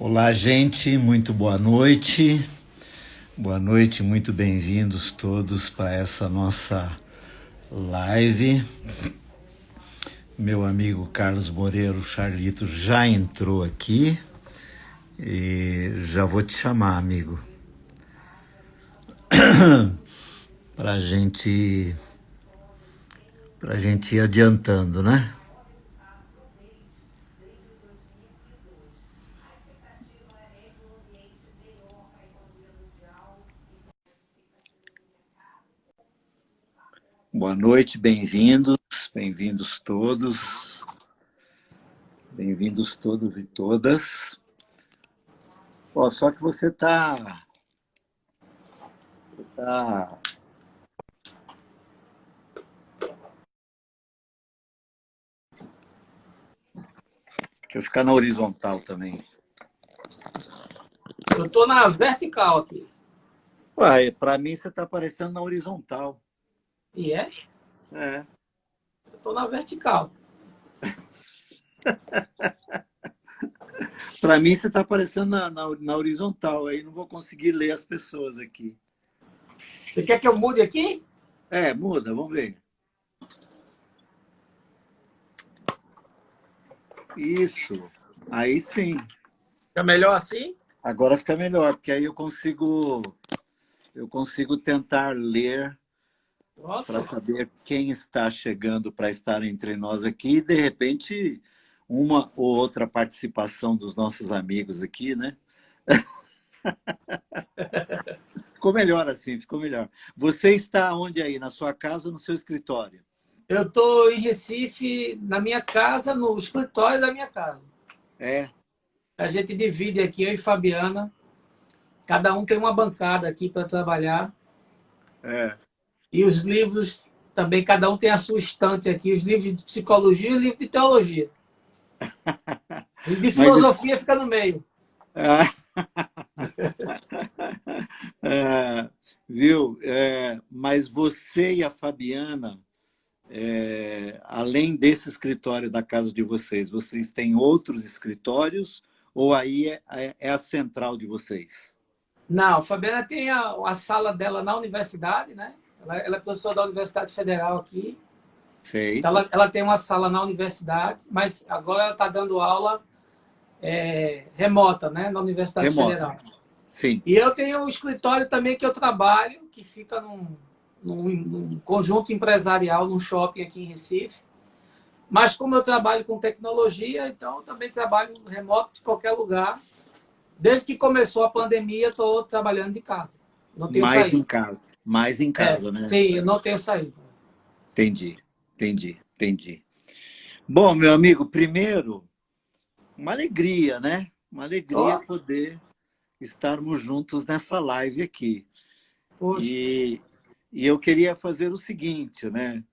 Olá, gente, muito boa noite. Boa noite, muito bem-vindos todos para essa nossa live. Meu amigo Carlos Moreira, Charlito, já entrou aqui e já vou te chamar, amigo, para gente ir adiantando, né? Boa noite, bem-vindos todos, bem-vindos todos e todas. Ó, só que você tá. Deixa eu ficar na horizontal também. Eu tô na vertical aqui. Uai, para mim você tá aparecendo na horizontal. E é? É. Eu tô na vertical. Para mim você tá aparecendo na horizontal, aí não vou conseguir ler as pessoas aqui. Você quer que eu mude aqui? É, muda, vamos ver. Isso. Aí sim. Fica melhor assim? Agora fica melhor, porque aí eu consigo tentar ler para Pronto. saber quem está chegando para estar entre nós aqui e, de repente, uma ou outra participação dos nossos amigos aqui, né? Ficou melhor assim, ficou melhor. Você está onde aí? Na sua casa ou no seu escritório? Eu tô em Recife, na minha casa, no escritório da minha casa. É, A gente divide aqui, eu e Fabiana. Cada um tem uma bancada aqui para trabalhar. é. E os livros também, cada um tem a sua estante aqui. Os livros de psicologia e os livros de teologia. E de Mas filosofia fica no meio. ah, viu? Mas você e a Fabiana, além desse escritório da casa de vocês têm outros escritórios ou aí é a central de vocês? Não, a Fabiana tem a sala dela na universidade, né? Ela é professora da Universidade Federal aqui. Sei. Então, ela tem uma sala na universidade, mas agora ela está dando aula remota, né? Na Universidade Remoto. Federal. Sim. E eu tenho um escritório também que eu trabalho, que fica num conjunto empresarial, num shopping aqui em Recife. Mas como eu trabalho com tecnologia, então eu também trabalho remoto de qualquer lugar. Desde que começou a pandemia, estou trabalhando de casa. Não tenho Mais em saído. casa. Mais em casa, né? Sim, eu não tenho saído. Entendi, entendi. Bom, meu amigo, primeiro, uma alegria, né? Uma alegria Oh, poder estarmos juntos nessa live aqui. poxa. E, e eu queria fazer o seguinte, né?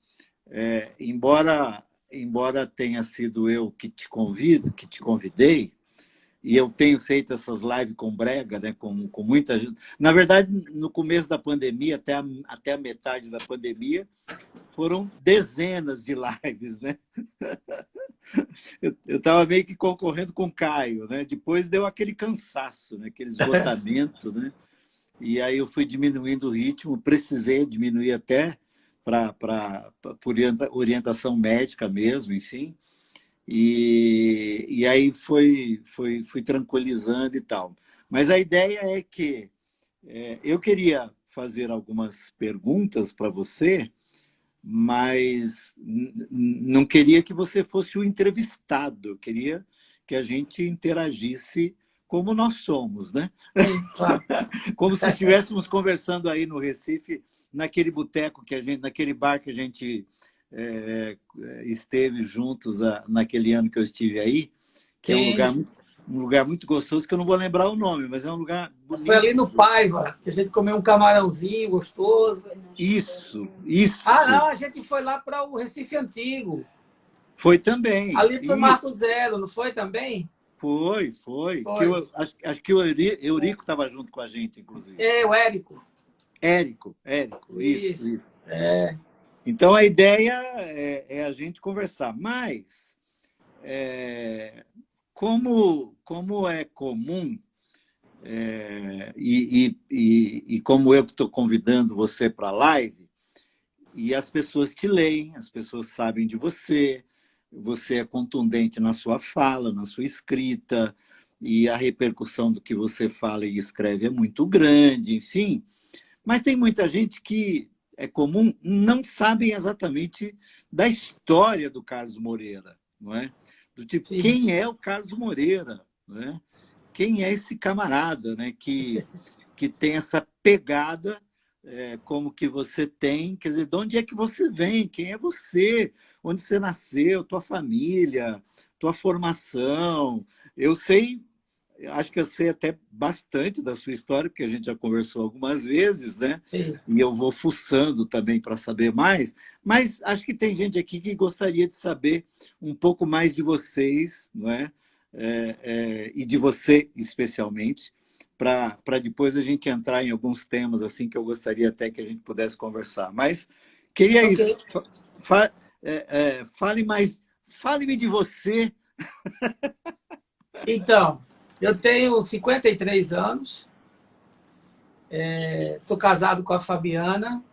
Embora tenha sido eu que te convidei, e eu tenho feito essas lives com brega, né? Com muita gente. Na verdade, no começo da pandemia, até a metade da pandemia, foram dezenas de lives, né? Eu estava meio que concorrendo com o Caio, né? Depois deu aquele cansaço, né? Aquele esgotamento, né? E aí eu fui diminuindo o ritmo, precisei diminuir até por orientação médica mesmo, enfim. E aí fui tranquilizando e tal. Mas a ideia é que eu queria fazer algumas perguntas para você, mas não queria que você fosse o entrevistado, queria que a gente interagisse como nós somos, né? Sim, claro. Como se estivéssemos conversando aí no Recife, naquele boteco naquele bar que a gente esteve juntos naquele ano que eu estive aí, que é Sim. um lugar muito gostoso, que eu não vou lembrar o nome, mas é um lugar Foi ali bonito. no Paiva, que a gente comeu um camarãozinho gostoso. Ah, Isso. não, a gente foi lá para o Recife Antigo. Foi também, Ali para o Marco isso. Zero, não foi também? Foi. Foi. Acho que o Eurico estava junto com a gente, inclusive. É, o Érico. Érico, Isso. isso. Então a ideia é a gente conversar, mas como é comum, e como eu que estou convidando você para a live, e as pessoas te leem, as pessoas sabem de você, você é contundente na sua fala, na sua escrita, e a repercussão do que você fala e escreve é muito grande, enfim. Mas tem muita gente que é comum, não sabem exatamente da história do Carlos Moreira, não é? Do tipo, Sim. quem é o Carlos Moreira, não é? Quem é esse camarada, né? Que tem essa pegada como que você tem, quer dizer, de onde é que você vem, quem é você, onde você nasceu, tua família, tua formação. Eu sei, acho que eu sei até bastante da sua história, porque a gente já conversou algumas vezes, né? Sim. E eu vou fuçando também para saber mais, mas acho que tem gente aqui que gostaria de saber um pouco mais de vocês, não é? E de você especialmente, para depois a gente entrar em alguns temas assim que eu gostaria até que a gente pudesse conversar. Mas queria Ok. isso. Fale mais, fale-me de você. Então, eu tenho 53 anos, sou casado com a Fabiana.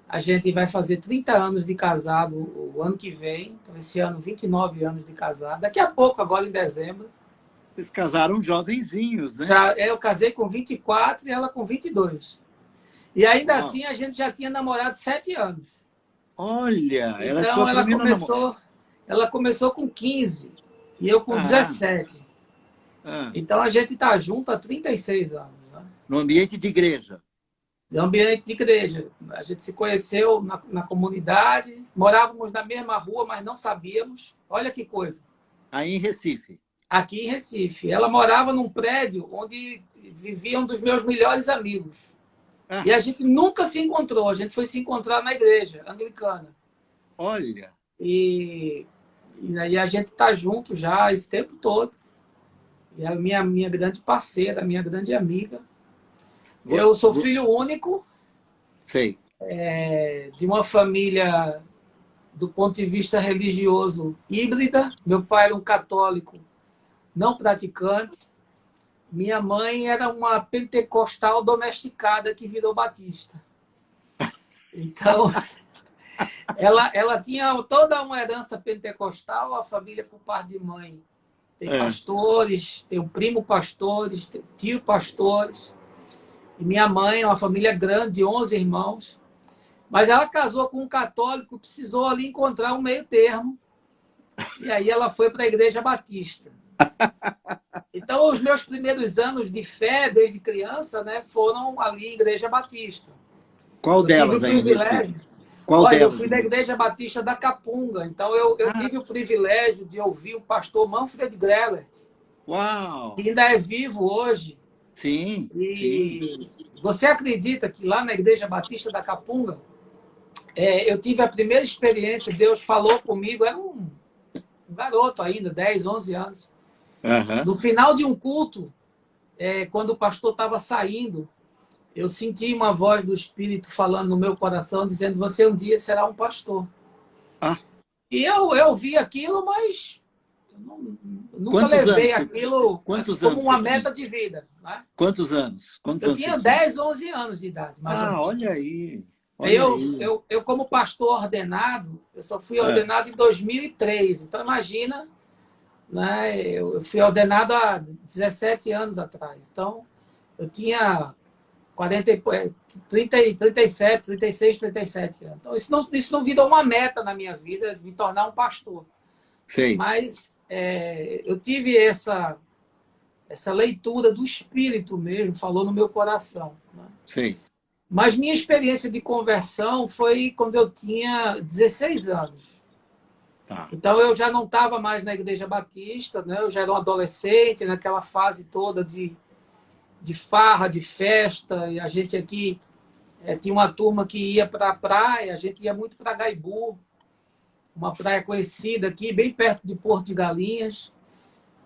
A gente vai fazer 30 anos de casado o ano que vem. Então, esse ano, 29 anos de casado. Daqui a pouco, agora em dezembro. Vocês casaram jovenzinhos, né? Eu casei com 24 e ela com 22. E ainda Uau. assim, a gente já tinha namorado 7 anos. Olha, ela é Então, sua primeira namorada. ela começou com 15 e eu com Ah, 17. ah, Então, a gente está junto há 36 anos. Né? no ambiente de igreja. No ambiente de igreja. A gente se conheceu na comunidade, morávamos na mesma rua, mas não sabíamos. Olha que coisa. Aí em Recife. Aqui em Recife. Ela morava num prédio onde vivia um dos meus melhores amigos. Ah, E a gente nunca se encontrou. A gente foi se encontrar na igreja anglicana. olha. E aí a gente está junto já esse tempo todo. E é a minha grande parceira, minha grande amiga. Vo- Eu sou vo- filho único Sei. de uma família, do ponto de vista religioso, híbrida. Meu pai era um católico não praticante. Minha mãe era uma pentecostal domesticada que virou batista. Então, ela tinha toda uma herança pentecostal, a família por parte de mãe. Tem É. pastores, tem um primo pastores, tem um tio pastores. E minha mãe é uma família grande, de 11 irmãos. Mas ela casou com um católico, precisou ali encontrar um meio termo. E aí ela foi para a Igreja Batista. Então, os meus primeiros anos de fé, desde criança, né, foram ali em Igreja Batista. Qual Eu tive delas o aí em Recife? privilégio. Qual Olha, eu delas fui em da Recife? Igreja Batista da Capunga. Então, eu Ah, tive o privilégio de ouvir o pastor Manfred Grellert, que uau! ainda é vivo hoje. Sim, sim. E você acredita que lá na Igreja Batista da Capunga, eu tive a primeira experiência, Deus falou comigo, era um garoto ainda, 10, 11 anos. Aham. No final de um culto, quando o pastor estava saindo, eu senti uma voz do Espírito falando no meu coração, dizendo: você um dia será um pastor. Ah, E eu vi aquilo, mas nunca quantos levei anos? aquilo Quantos como anos uma você tinha? meta de vida. Né? Quantos anos? Quantos Eu anos você tinha tinha? 10, 11 anos de idade, mais ou Ah, menos. olha aí. Olha Eu, aí. eu, eu como pastor ordenado, eu só fui Ah, ordenado em 2003. Então, imagina, né, eu fui ordenado há 17 anos atrás. Então, eu tinha 40, 30, 37, 36, 37 anos. Então, isso não virou uma meta na minha vida, me tornar um pastor. sei, Mas eu tive essa leitura do Espírito mesmo, falou no meu coração. Né? sei. Mas minha experiência de conversão foi quando eu tinha 16 anos. Tá. Então eu já não estava mais na Igreja Batista, né? Eu já era um adolescente, naquela fase toda de farra, de festa, e a gente aqui tinha uma turma que ia para a praia, a gente ia muito para Gaibu, uma praia conhecida aqui, bem perto de Porto de Galinhas.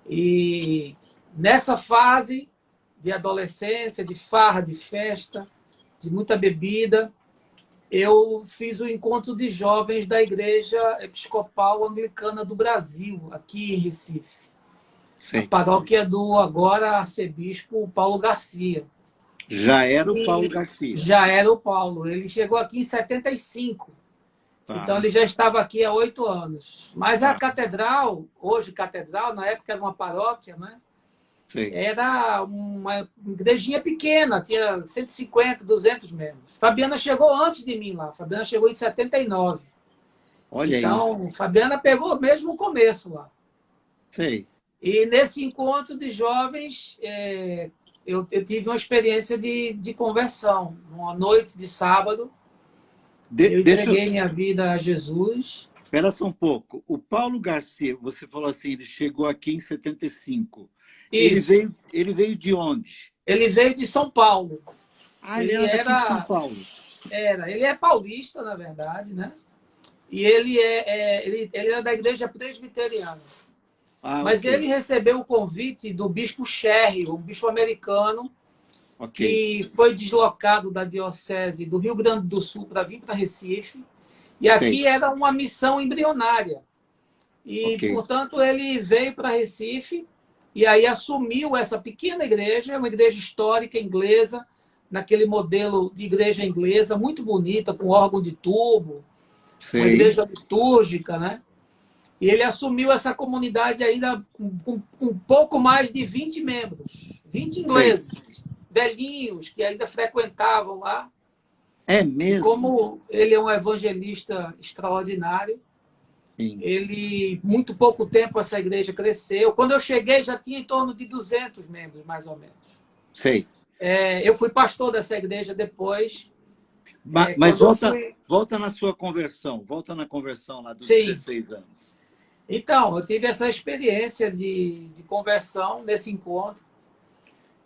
E nessa fase de adolescência, de farra, de festa, de muita bebida, eu fiz o encontro de jovens da Igreja Episcopal Anglicana do Brasil, aqui em Recife. a Sei. paróquia do agora arcebispo Paulo Garcia. Já era o Paulo E Garcia. já era o Paulo. Ele chegou aqui em 75. Então, Tá, ele já estava aqui há 8 anos. Mas a tá. catedral, hoje catedral, na época era uma paróquia, né? Sei. Era uma igrejinha pequena, tinha 150, 200 membros. Fabiana chegou antes de mim lá. Fabiana chegou em 79. Olha aí. Então, Fabiana pegou mesmo o começo lá. Sei. E nesse encontro de jovens, eu tive uma experiência de conversão. Uma noite de sábado, eu Deixa eu... entreguei minha vida a Jesus. Espera só um pouco. O Paulo Garcia, você falou assim, ele chegou aqui em 75. Isso. Ele veio de onde? Ele veio de São Paulo. Ah, ele Ele era daqui de São era, Paulo. ele é paulista, na verdade, né? E ele era da igreja presbiteriana. Ah, Mas ok. ele recebeu o convite do bispo Sherry, um bispo americano, Ok. que foi deslocado da diocese do Rio Grande do Sul para vir para Recife. E Sei. aqui era uma missão embrionária. E, Ok. portanto, ele veio para Recife e aí assumiu essa pequena igreja, uma igreja histórica inglesa, naquele modelo de igreja inglesa, muito bonita, com órgão de tubo, uma Sei. igreja litúrgica, né? E ele assumiu essa comunidade ainda com um pouco mais de 20 membros, 20 Sei. ingleses, velhinhos, que ainda frequentavam lá. É E mesmo? como ele é um evangelista extraordinário, Sim. ele, muito pouco tempo, essa igreja cresceu. Quando eu cheguei, já tinha em torno de 200 membros, mais ou menos. Sei. Eu fui pastor dessa igreja depois. Mas Quando eu fui. volta na sua conversão. Volta na conversão lá dos Sim. 16 anos. Então, eu tive essa experiência de conversão nesse encontro.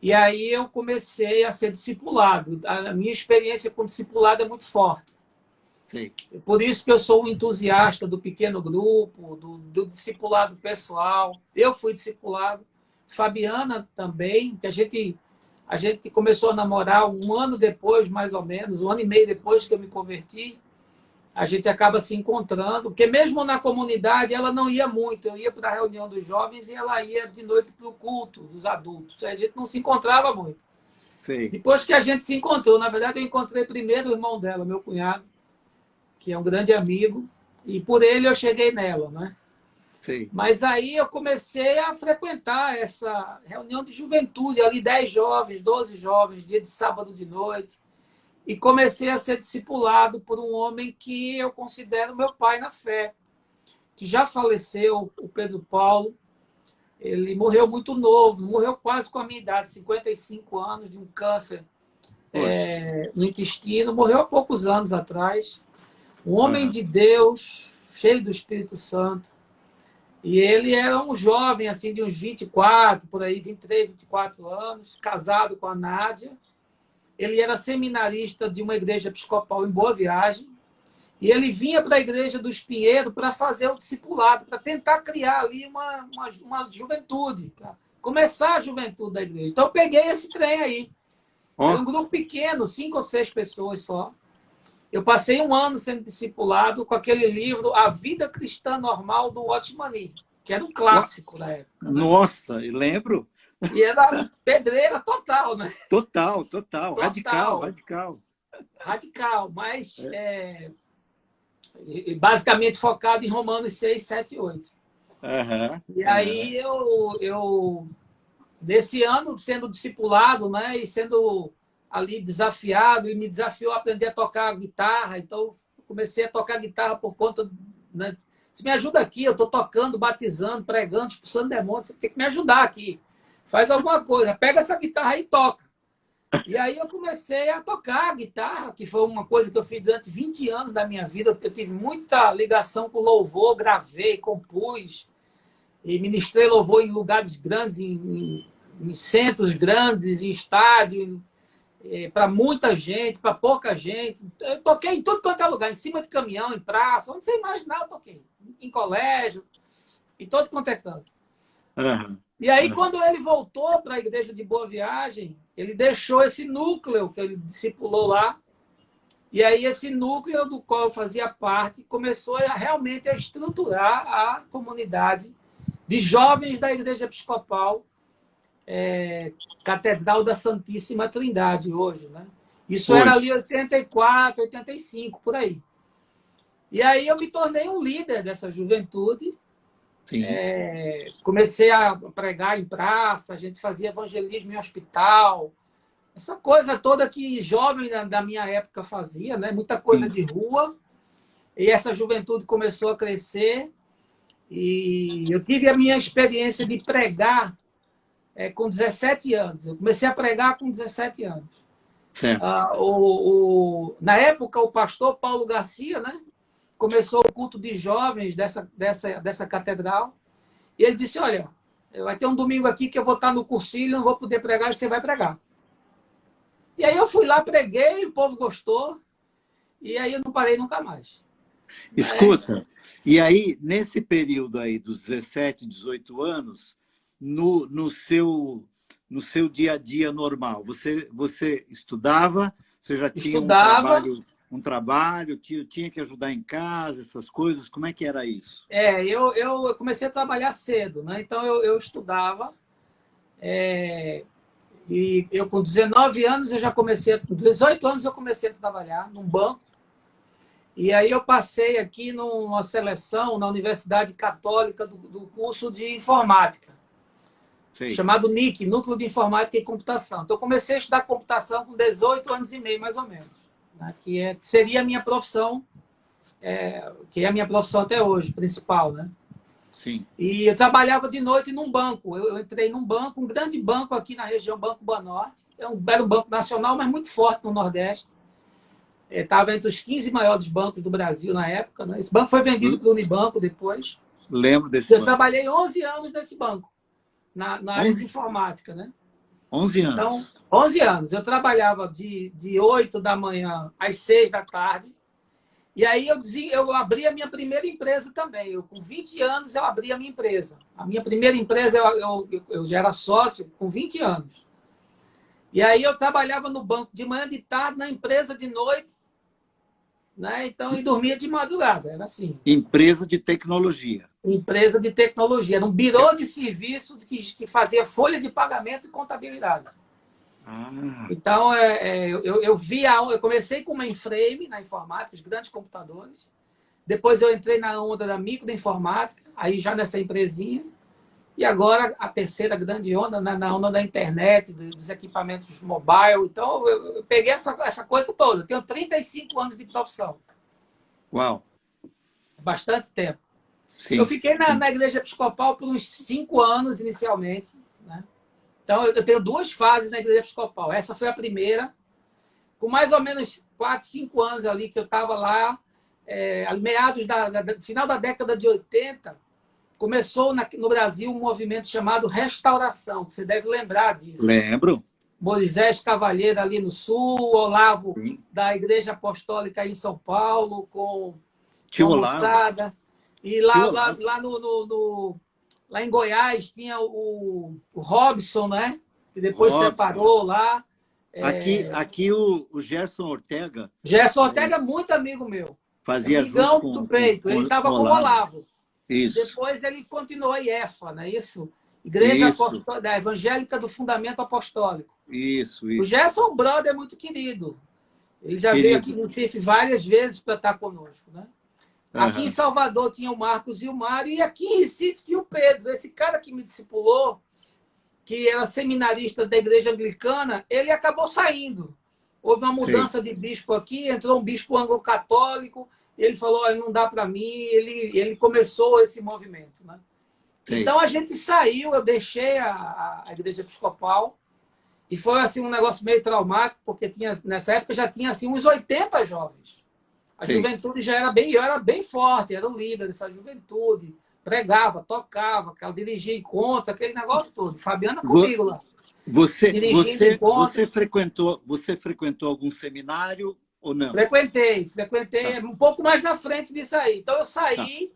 E aí eu comecei a ser discipulado. A minha experiência com discipulado é muito forte. Sei. Por isso que eu sou um entusiasta do pequeno grupo, do discipulado pessoal. Eu fui discipulado. Fabiana também, que a gente começou a namorar um ano depois, mais ou menos, um ano e meio depois que eu me converti. A gente acaba se encontrando, porque mesmo na comunidade ela não ia muito. Eu ia para a reunião dos jovens e ela ia de noite para o culto dos adultos. A gente não se encontrava muito. Sei. Depois que a gente se encontrou, na verdade eu encontrei primeiro o irmão dela, meu cunhado, que é um grande amigo, e por ele eu cheguei nela, né? Sei. Mas aí eu comecei a frequentar essa reunião de juventude, ali 10 jovens, 12 jovens, dia de sábado de noite, e comecei a ser discipulado por um homem que eu considero meu pai na fé, que já faleceu, o Pedro Paulo. Ele morreu muito novo, morreu quase com a minha idade, 55 anos, de um câncer Poxa. no intestino, morreu há poucos anos atrás. Um homem Aham. de Deus, cheio do Espírito Santo. E ele era um jovem, assim, de uns 24, por aí, 23, 24 anos, casado com a Nádia. Ele era seminarista de uma igreja episcopal em Boa Viagem. E ele vinha para a igreja do Espinheiro para fazer o discipulado, para tentar criar ali uma juventude, para começar a juventude da igreja. Então eu peguei esse trem aí. Era Ó, um grupo pequeno, 5 ou 6 pessoas só. Eu passei um ano sendo discipulado com aquele livro A Vida Cristã Normal, do Otmani, que era um ó. clássico da época, né? Nossa, eu lembro. E era pedreira total, né? Total, total. Radical, Total, radical. radical, mas basicamente focado em Romanos 6, 7 e 8. Aham, E aham. aí desse ano, sendo discipulado, né, e sendo ali desafiado, e me desafiou a aprender a tocar guitarra, então comecei a tocar guitarra por conta, né, você me ajuda aqui, eu estou tocando, batizando, pregando, expulsando demônios, você tem que me ajudar aqui, faz alguma coisa, pega essa guitarra aí e toca. E aí eu comecei a tocar guitarra, que foi uma coisa que eu fiz durante 20 anos da minha vida, eu tive muita ligação com louvor, gravei, compus, e ministrei louvor em lugares grandes, em centros grandes, em estádios, para muita gente, para pouca gente. Eu toquei em tudo quanto é lugar, em cima de caminhão, em praça, onde você imaginar, eu toquei. Em colégio, em todo quanto é canto. Aham, E aí, aham. quando ele voltou para a igreja de Boa Viagem, ele deixou esse núcleo que ele discipulou lá. E aí, esse núcleo do qual eu fazia parte começou realmente a estruturar a comunidade de jovens da Igreja Episcopal, Catedral da Santíssima Trindade, hoje, né? Isso era Hoje. ali 84, 85, por aí. E aí eu me tornei um líder dessa juventude. Sim. Comecei a pregar em praça, a gente fazia evangelismo em hospital, essa coisa toda que jovem da minha época fazia, né? Muita coisa Sim. de rua. E essa juventude começou a crescer. E eu tive a minha experiência de pregar com 17 anos. Eu comecei a pregar com 17 anos. Certo. Na época, o pastor Paulo Garcia, né, começou o culto de jovens dessa catedral. E ele disse, olha, vai ter um domingo aqui que eu vou estar no cursilho, não vou poder pregar, e você vai pregar. E aí eu fui lá, preguei, o povo gostou. E aí eu não parei nunca mais. Escuta, e aí, nesse período aí dos 17, 18 anos, no seu dia a dia normal, você estudava, você já tinha Estudava. um trabalho, tinha que ajudar em casa, essas coisas, como é que era isso? Eu comecei a trabalhar cedo, né? Então eu estudava. E eu com 19 anos eu já comecei, com 18 anos eu comecei a trabalhar num banco. E aí eu passei aqui numa seleção na Universidade Católica do curso de informática, Sei. chamado NIC, Núcleo de Informática e Computação. Então eu comecei a estudar computação com 18 anos e meio, mais ou menos, né? Que seria a minha profissão, que é a minha profissão até hoje, principal, né? Sim. E eu trabalhava de noite num banco. Eu entrei num banco, um grande banco aqui na região, Banco Banorte. Era um banco nacional, mas muito forte no Nordeste. Estava entre os 15 maiores bancos do Brasil na época, né? Esse banco foi vendido para o Unibanco depois. Lembro desse Eu banco. trabalhei 11 anos nesse banco, na área de informática, né? 11 anos. Então, 11 anos. Eu trabalhava de 8 da manhã às 6 da tarde. E aí eu abri a minha primeira empresa também. Com 20 anos eu abri a minha empresa. A minha primeira empresa eu já era sócio com 20 anos. E aí eu trabalhava no banco de manhã, de tarde, na empresa de noite, né? Então, e dormia de madrugada. Era assim. Empresa de tecnologia. Empresa de tecnologia. Era um birô de serviço que fazia folha de pagamento e contabilidade. Então, eu comecei com mainframe na informática, os grandes computadores. Depois eu entrei na onda da micro da informática, aí já nessa empresinha. E agora a terceira grande onda, na onda da internet, dos equipamentos mobile. Então, eu peguei essa coisa toda. Eu tenho 35 anos de profissão. Uau! Bastante tempo. Sim. Eu fiquei na Igreja Episcopal por uns 5 anos, inicialmente, né? Então, eu tenho 2 fases na Igreja Episcopal. Essa foi a primeira, com mais ou menos 4, 5 anos ali que eu estava lá, meados final da década de 80, começou no Brasil um movimento chamado Restauração, que você deve lembrar disso. Lembro. Moisés Cavalheiro ali no Sul, Olavo da Igreja Apostólica em São Paulo, com a moçada. E lá em Goiás tinha o Robson, né? Que depois separou lá. Aqui o Gerson Ortega. Gerson Ortega é muito amigo meu. Fazia amigão junto do peito. Ele estava com o Olavo. Isso. Depois ele continuou a IEFA, não é isso? Igreja Apostólica, Evangélica do Fundamento Apostólico. Isso. O Gerson é um brother muito querido. Ele já veio aqui no Recife várias vezes para estar conosco, né? Aqui em Salvador tinha o Marcos e o Mário, e aqui em Recife tinha o Pedro. Esse cara que me discipulou, que era seminarista da Igreja Anglicana, ele acabou saindo. Houve uma mudança de bispo aqui, entrou um bispo anglo-católico, ele falou, olha, não dá para mim, ele começou esse movimento, né? Então a gente saiu, eu deixei a Igreja Episcopal, e foi assim um negócio meio traumático, porque nessa época já tinha assim, uns 80 jovens. A juventude já era eu era bem forte, era o líder dessa juventude, pregava, tocava, dirigia encontro, aquele negócio todo. Fabiana comigo lá. Você frequentou algum seminário ou não? Frequentei um pouco mais na frente disso aí. Então eu saí,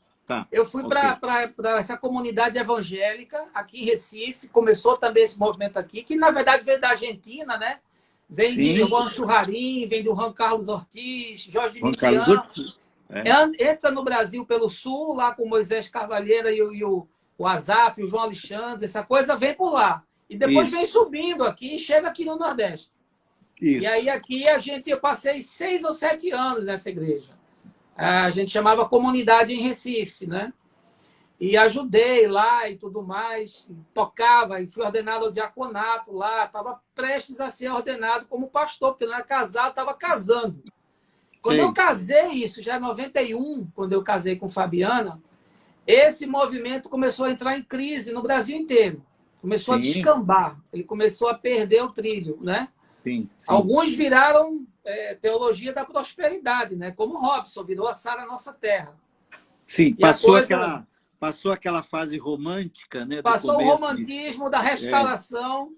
eu fui para essa comunidade evangélica aqui em Recife, começou também esse movimento aqui, que na verdade veio da Argentina, né? Vem de Juan Churrarim, vem do Juan Carlos Ortiz, Jorge Mitian. Entra no Brasil pelo Sul, lá com Moisés Carvalheira e o o Azaf, o João Alexandre, essa coisa vem por lá. E depois vem subindo aqui e chega aqui no Nordeste. Isso. E aí aqui eu passei 6 ou 7 anos nessa igreja. A gente chamava Comunidade em Recife, né? E ajudei lá e tudo mais, tocava, e fui ordenado ao diaconato lá, estava prestes a ser ordenado como pastor, porque não era casado, estava casando. Quando eu casei, isso já em 91, quando eu casei com Fabiana, esse movimento começou a entrar em crise no Brasil inteiro. Começou a descambar, ele começou a perder o trilho, né? Sim. Alguns viraram teologia da prosperidade, né? Como Robson, virou a Sara Nossa Terra. Sim, passou aquela fase romântica, né? Passou o romantismo da restauração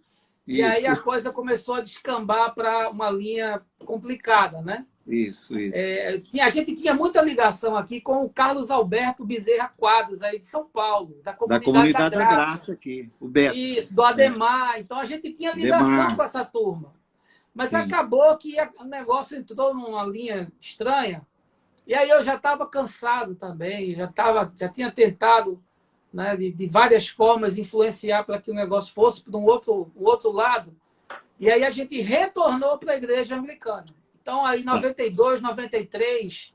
e aí a coisa começou a descambar para uma linha complicada, né? Isso. A gente tinha muita ligação aqui com o Carlos Alberto Bezerra Quadros, aí de São Paulo, da Comunidade da Graça aqui, o Beto. Isso, do Ademar. Então a gente tinha ligação com essa turma. Mas acabou que o negócio entrou numa linha estranha. E aí eu já estava cansado também, já tinha tentado, né, de várias formas influenciar para que o negócio fosse para um outro lado. E aí a gente retornou para a igreja anglicana. Então, aí, em 92, 93,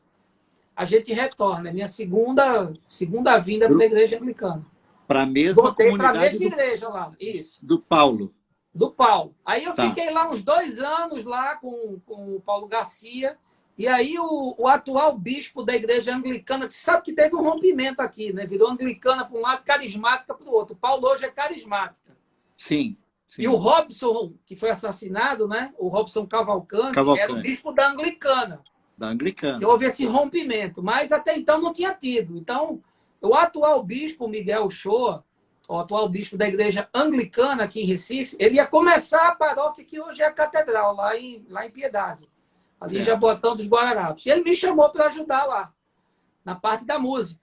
a gente retorna. É minha segunda vinda para a igreja anglicana. Para a mesma comunidade. Para a mesma igreja lá, isso. Do Paulo. Do Paulo. Aí eu fiquei lá uns 2 anos lá com o Paulo Garcia. E aí o atual bispo da igreja anglicana, você sabe que teve um rompimento aqui, né? Virou anglicana para um lado, carismática para o outro. O Paulo hoje é carismática. Sim. E o Robson, que foi assassinado, né? O Robson Cavalcante, era o bispo da anglicana. Da anglicana. Que houve esse rompimento, mas até então não tinha tido. Então, o atual bispo, Miguel Shoa, o atual bispo da igreja anglicana aqui em Recife, ele ia começar a paróquia que hoje é a catedral, lá em Piedade. Ali em Jaboatão dos Guararapes. E ele me chamou para ajudar lá, na parte da música.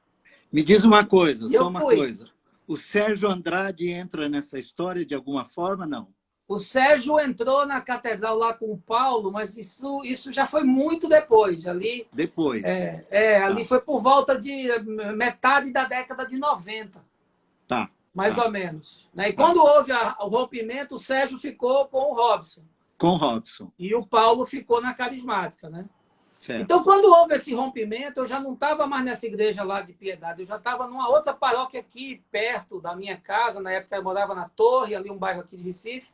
Me diz uma coisa, só uma coisa. O Sérgio Andrade entra nessa história de alguma forma, não? O Sérgio entrou na catedral lá com o Paulo, mas isso já foi muito depois. Ali, depois. Ali foi por volta de metade da década de 90. Mais ou menos. Né? E quando houve o rompimento, o Sérgio ficou com o Robson. Com o Robson. E o Paulo ficou na carismática, né? Certo. Então, quando houve esse rompimento, eu já não estava mais nessa igreja lá de Piedade, eu já estava numa outra paróquia aqui, perto da minha casa. Na época, eu morava na Torre, ali um bairro aqui de Recife.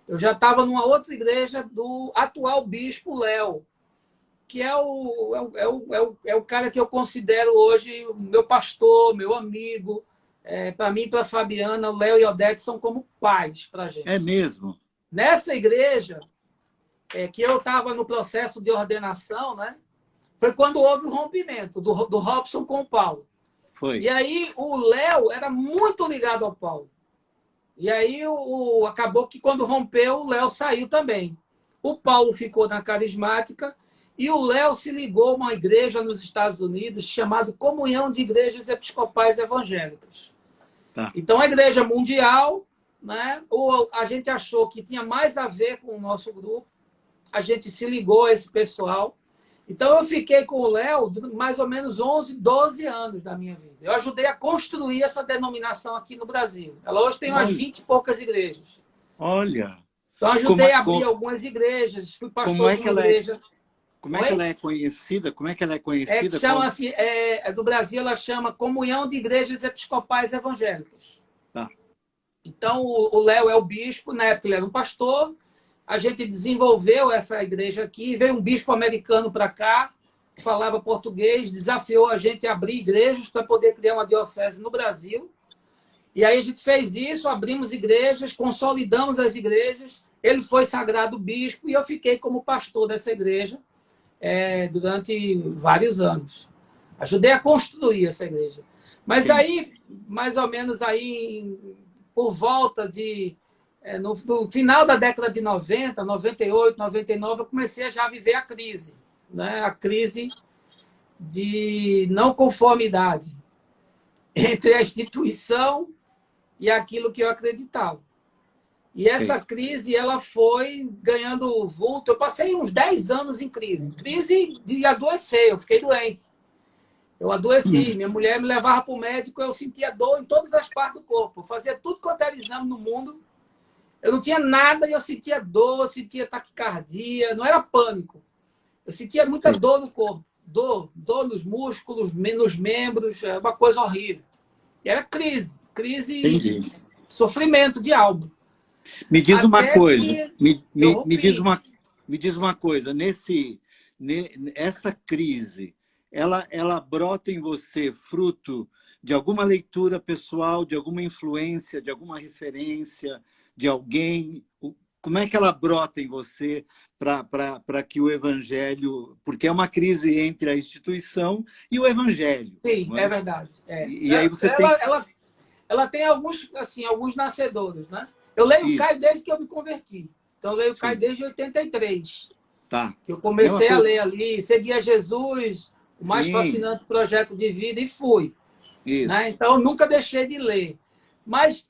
Eu já estava numa outra igreja do atual bispo Léo, que é o cara que eu considero hoje meu pastor, meu amigo. Para mim e para a Fabiana, o Léo e a Odete são como pais para a gente. É mesmo? Nessa igreja, que eu estava no processo de ordenação, né? Foi quando houve o rompimento do Robson com o Paulo. Foi. E aí o Léo era muito ligado ao Paulo. E aí acabou que quando rompeu, o Léo saiu também. O Paulo ficou na carismática e o Léo se ligou a uma igreja nos Estados Unidos chamada Comunhão de Igrejas Episcopais Evangélicas. Então, a igreja mundial, né? A gente achou que tinha mais a ver com o nosso grupo. A gente se ligou a esse pessoal. Então, eu fiquei com o Léo mais ou menos 11, 12 anos da minha vida. Eu ajudei a construir essa denominação aqui no Brasil. Ela hoje tem umas 20 e poucas igrejas. Olha! Então, ajudei a abrir algumas igrejas. Fui pastor de uma igreja. Como é que ela é conhecida? Como é que ela é conhecida? Chama-se, do Brasil, ela chama Comunhão de Igrejas Episcopais Evangélicas. Então, o Léo é o bispo, na época ele era um pastor. A gente desenvolveu essa igreja aqui, veio um bispo americano para cá, que falava português, desafiou a gente a abrir igrejas para poder criar uma diocese no Brasil. E aí a gente fez isso, abrimos igrejas, consolidamos as igrejas. Ele foi sagrado bispo e eu fiquei como pastor dessa igreja durante vários anos. Ajudei a construir essa igreja. Mas aí, mais ou menos aí, por volta de... No final da década de 90, 98, 99, eu comecei a já viver a crise. Né? A crise de não conformidade entre a instituição e aquilo que eu acreditava. E essa crise, ela foi ganhando vulto. Eu passei uns 10 anos em crise. Crise de adoecer, eu fiquei doente. Eu adoeci. Minha mulher me levava para o médico, eu sentia dor em todas as partes do corpo. Eu fazia tudo quanto era exame no mundo. Eu não tinha nada e eu sentia dor, eu sentia taquicardia. Não era pânico. Eu sentia muita Sim. dor no corpo. Dor nos músculos, nos membros. É uma coisa horrível. E era crise. Crise Entendi. e sofrimento de alma. Me diz uma Até coisa, que me, eu me, rompi. me diz uma coisa, essa crise, ela brota em você fruto de alguma leitura pessoal, de alguma influência, de alguma referência, de alguém? Como é que ela brota em você para que o evangelho... Porque é uma crise entre a instituição e o evangelho, Sim, não é é? verdade. É. E aí você tem... Ela tem alguns, assim, alguns nascedores, né? Eu leio o Isso, Caio desde que eu me converti. Então, eu leio o Caio sim, desde 83, tá. que eu Mesma comecei a coisa. ler ali, seguia Jesus, o mais Sim, fascinante projeto de vida, e fui. Né? isso. Então, eu nunca deixei de ler. Mas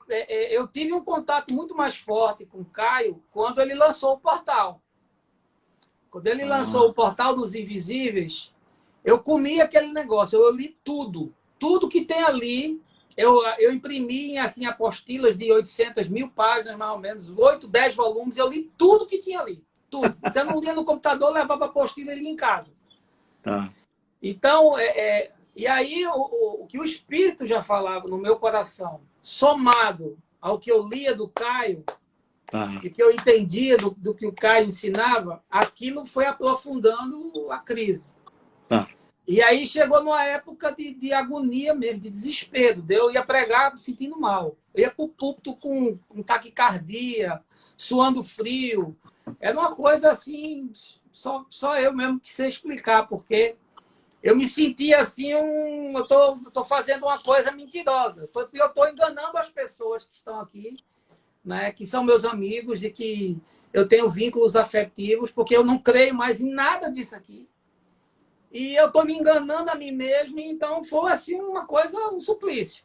eu tive um contato muito mais forte com o Caio quando ele lançou o Portal. Quando ele lançou o Ah, Portal dos Invisíveis, eu comi aquele negócio, eu li tudo. Tudo que tem ali, eu imprimi em assim, apostilas de 800.000 páginas, mais ou menos, 8, 10 volumes, eu li tudo que tinha ali. Tudo. Porque eu não lia no computador, levava a apostila e lia em casa. tá, Então, e aí o que o Espírito já falava no meu coração, somado ao que eu lia do Caio, tá, e que eu entendia do que o Caio ensinava, aquilo foi aprofundando a crise. tá. E aí chegou numa época de agonia mesmo, de desespero. Eu ia pregar me sentindo mal. Eu ia para o púlpito com taquicardia, suando frio. Era uma coisa assim, só eu mesmo que sei explicar, porque eu me sentia assim, eu tô fazendo uma coisa mentirosa. Eu tô enganando as pessoas que estão aqui, né, que são meus amigos e que eu tenho vínculos afetivos, porque eu não creio mais em nada disso aqui. E eu estou me enganando a mim mesmo, então foi assim uma coisa, um suplício.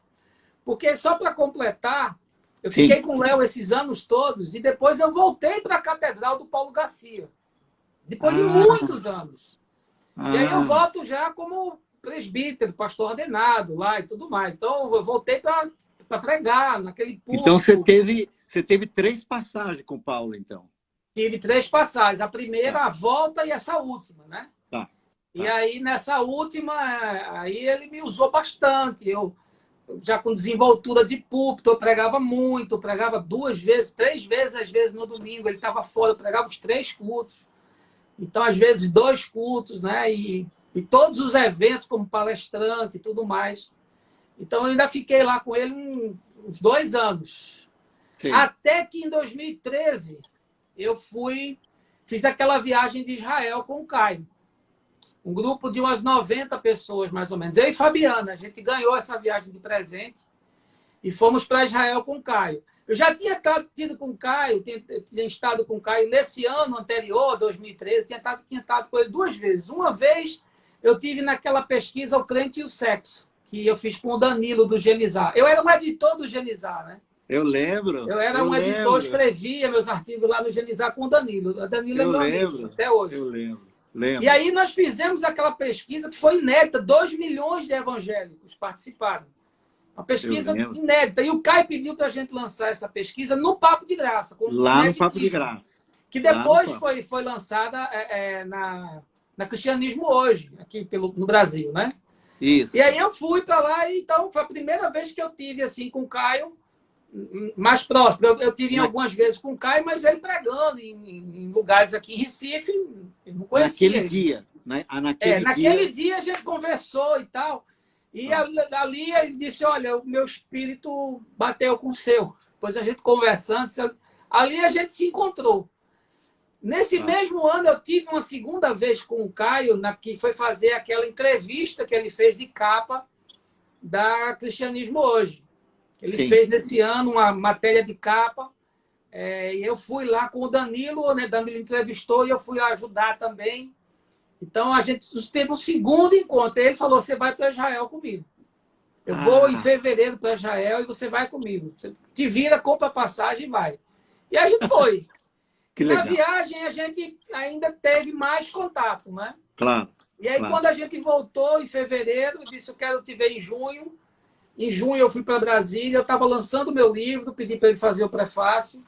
Porque só para completar, eu Sim. fiquei com o Léo esses anos todos e depois eu voltei para a Catedral do Paulo Garcia. Depois de Ah, muitos anos. E aí eu ah. volto já como presbítero, pastor ordenado lá e tudo mais. Então eu voltei para pregar naquele Então púlpito. você teve 3 passagens com o Paulo, então. Tive 3 passagens. A Tá, primeira, a volta e essa última, né? tá, E tá. aí, nessa última, aí ele me usou bastante. Eu já com desenvoltura de púlpito, eu pregava muito, eu pregava 2 vezes, 3 vezes, às vezes, no domingo. Ele estava fora, eu pregava os 3 cultos. Então, às vezes, 2 cultos, né? E todos os eventos, como palestrante e tudo mais. Então, eu ainda fiquei lá com ele uns 2 anos. Sim. Até que, em 2013, eu fiz aquela viagem de Israel com o Caio. Um grupo de umas 90 pessoas, mais ou menos. Eu e Fabiana, a gente ganhou essa viagem de presente e fomos para Israel com o Caio. Eu já tinha tido com o Caio, tinha estado com o Caio nesse ano anterior, 2013, tinha estado com ele 2 vezes. Uma vez eu tive naquela pesquisa O Crente e o Sexo, que eu fiz com o Danilo do Genizar. Eu era um editor do Genizar, né? Eu lembro, Eu era eu um editor, lembro, escrevia meus artigos lá no Genizar com o Danilo. O Danilo é eu meu amigo, lembro, até hoje. eu lembro, E lembro. aí nós fizemos aquela pesquisa que foi inédita, 2 milhões de evangélicos participaram. Uma Eu pesquisa lembro. inédita. E o Caio pediu para a gente lançar essa pesquisa no Papo de Graça, com Lá no Papo de ineditismo, Graça. que Lá no depois Papo. foi lançada na Cristianismo Hoje, aqui no Brasil, né? E aí Isso. eu fui para lá, e então foi a primeira vez que eu tive assim com o Caio mais próximo. Eu tive Na, algumas vezes com o Caio, mas ele pregando em lugares aqui em Recife, eu não conhecia naquele ele. dia, né? Naquele Naquele dia, dia a gente conversou e tal. E tá. ali ele disse: Olha, o meu espírito bateu com o seu. Depois a gente conversando, ali a gente se encontrou. Nesse Tá. mesmo ano, eu tive uma segunda vez com o Caio, que foi fazer aquela entrevista que ele fez de capa da Cristianismo Hoje. Ele Sim. fez nesse ano uma matéria de capa. E eu fui lá com o Danilo, né? Danilo entrevistou e eu fui lá ajudar também. Então, a gente teve um segundo encontro. Ele falou: Você vai para Israel comigo. Eu vou em Ah, fevereiro para Israel e você vai comigo. Você te vira, compra passagem e vai. E a gente foi. que E na legal. viagem a gente ainda teve mais contato, né? Claro. E aí, claro. quando a gente voltou em fevereiro, eu disse, eu quero te ver em junho. Em junho eu fui para Brasília, eu estava lançando o meu livro, pedi para ele fazer o prefácio.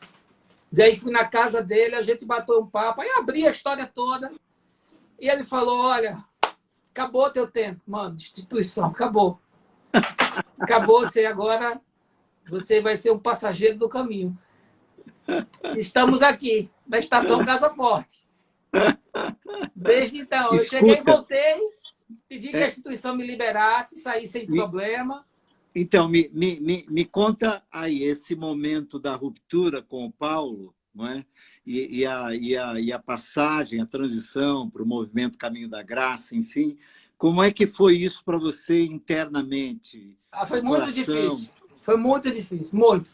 Daí fui na casa dele, a gente bateu um papo, aí abri a história toda. E ele falou, olha, acabou teu tempo, mano, destituição, acabou. Acabou, você vai ser um passageiro do caminho. Estamos aqui, na Estação Casa Forte. Desde então, eu cheguei e Escuta, voltei, pedi que a é, instituição me liberasse, saí sem problema. então, me conta aí esse momento da ruptura com o Paulo, não é? E a passagem, a transição para o movimento Caminho da Graça, enfim. Como é que foi isso para você internamente? Foi O muito coração? difícil. Foi muito difícil, muito.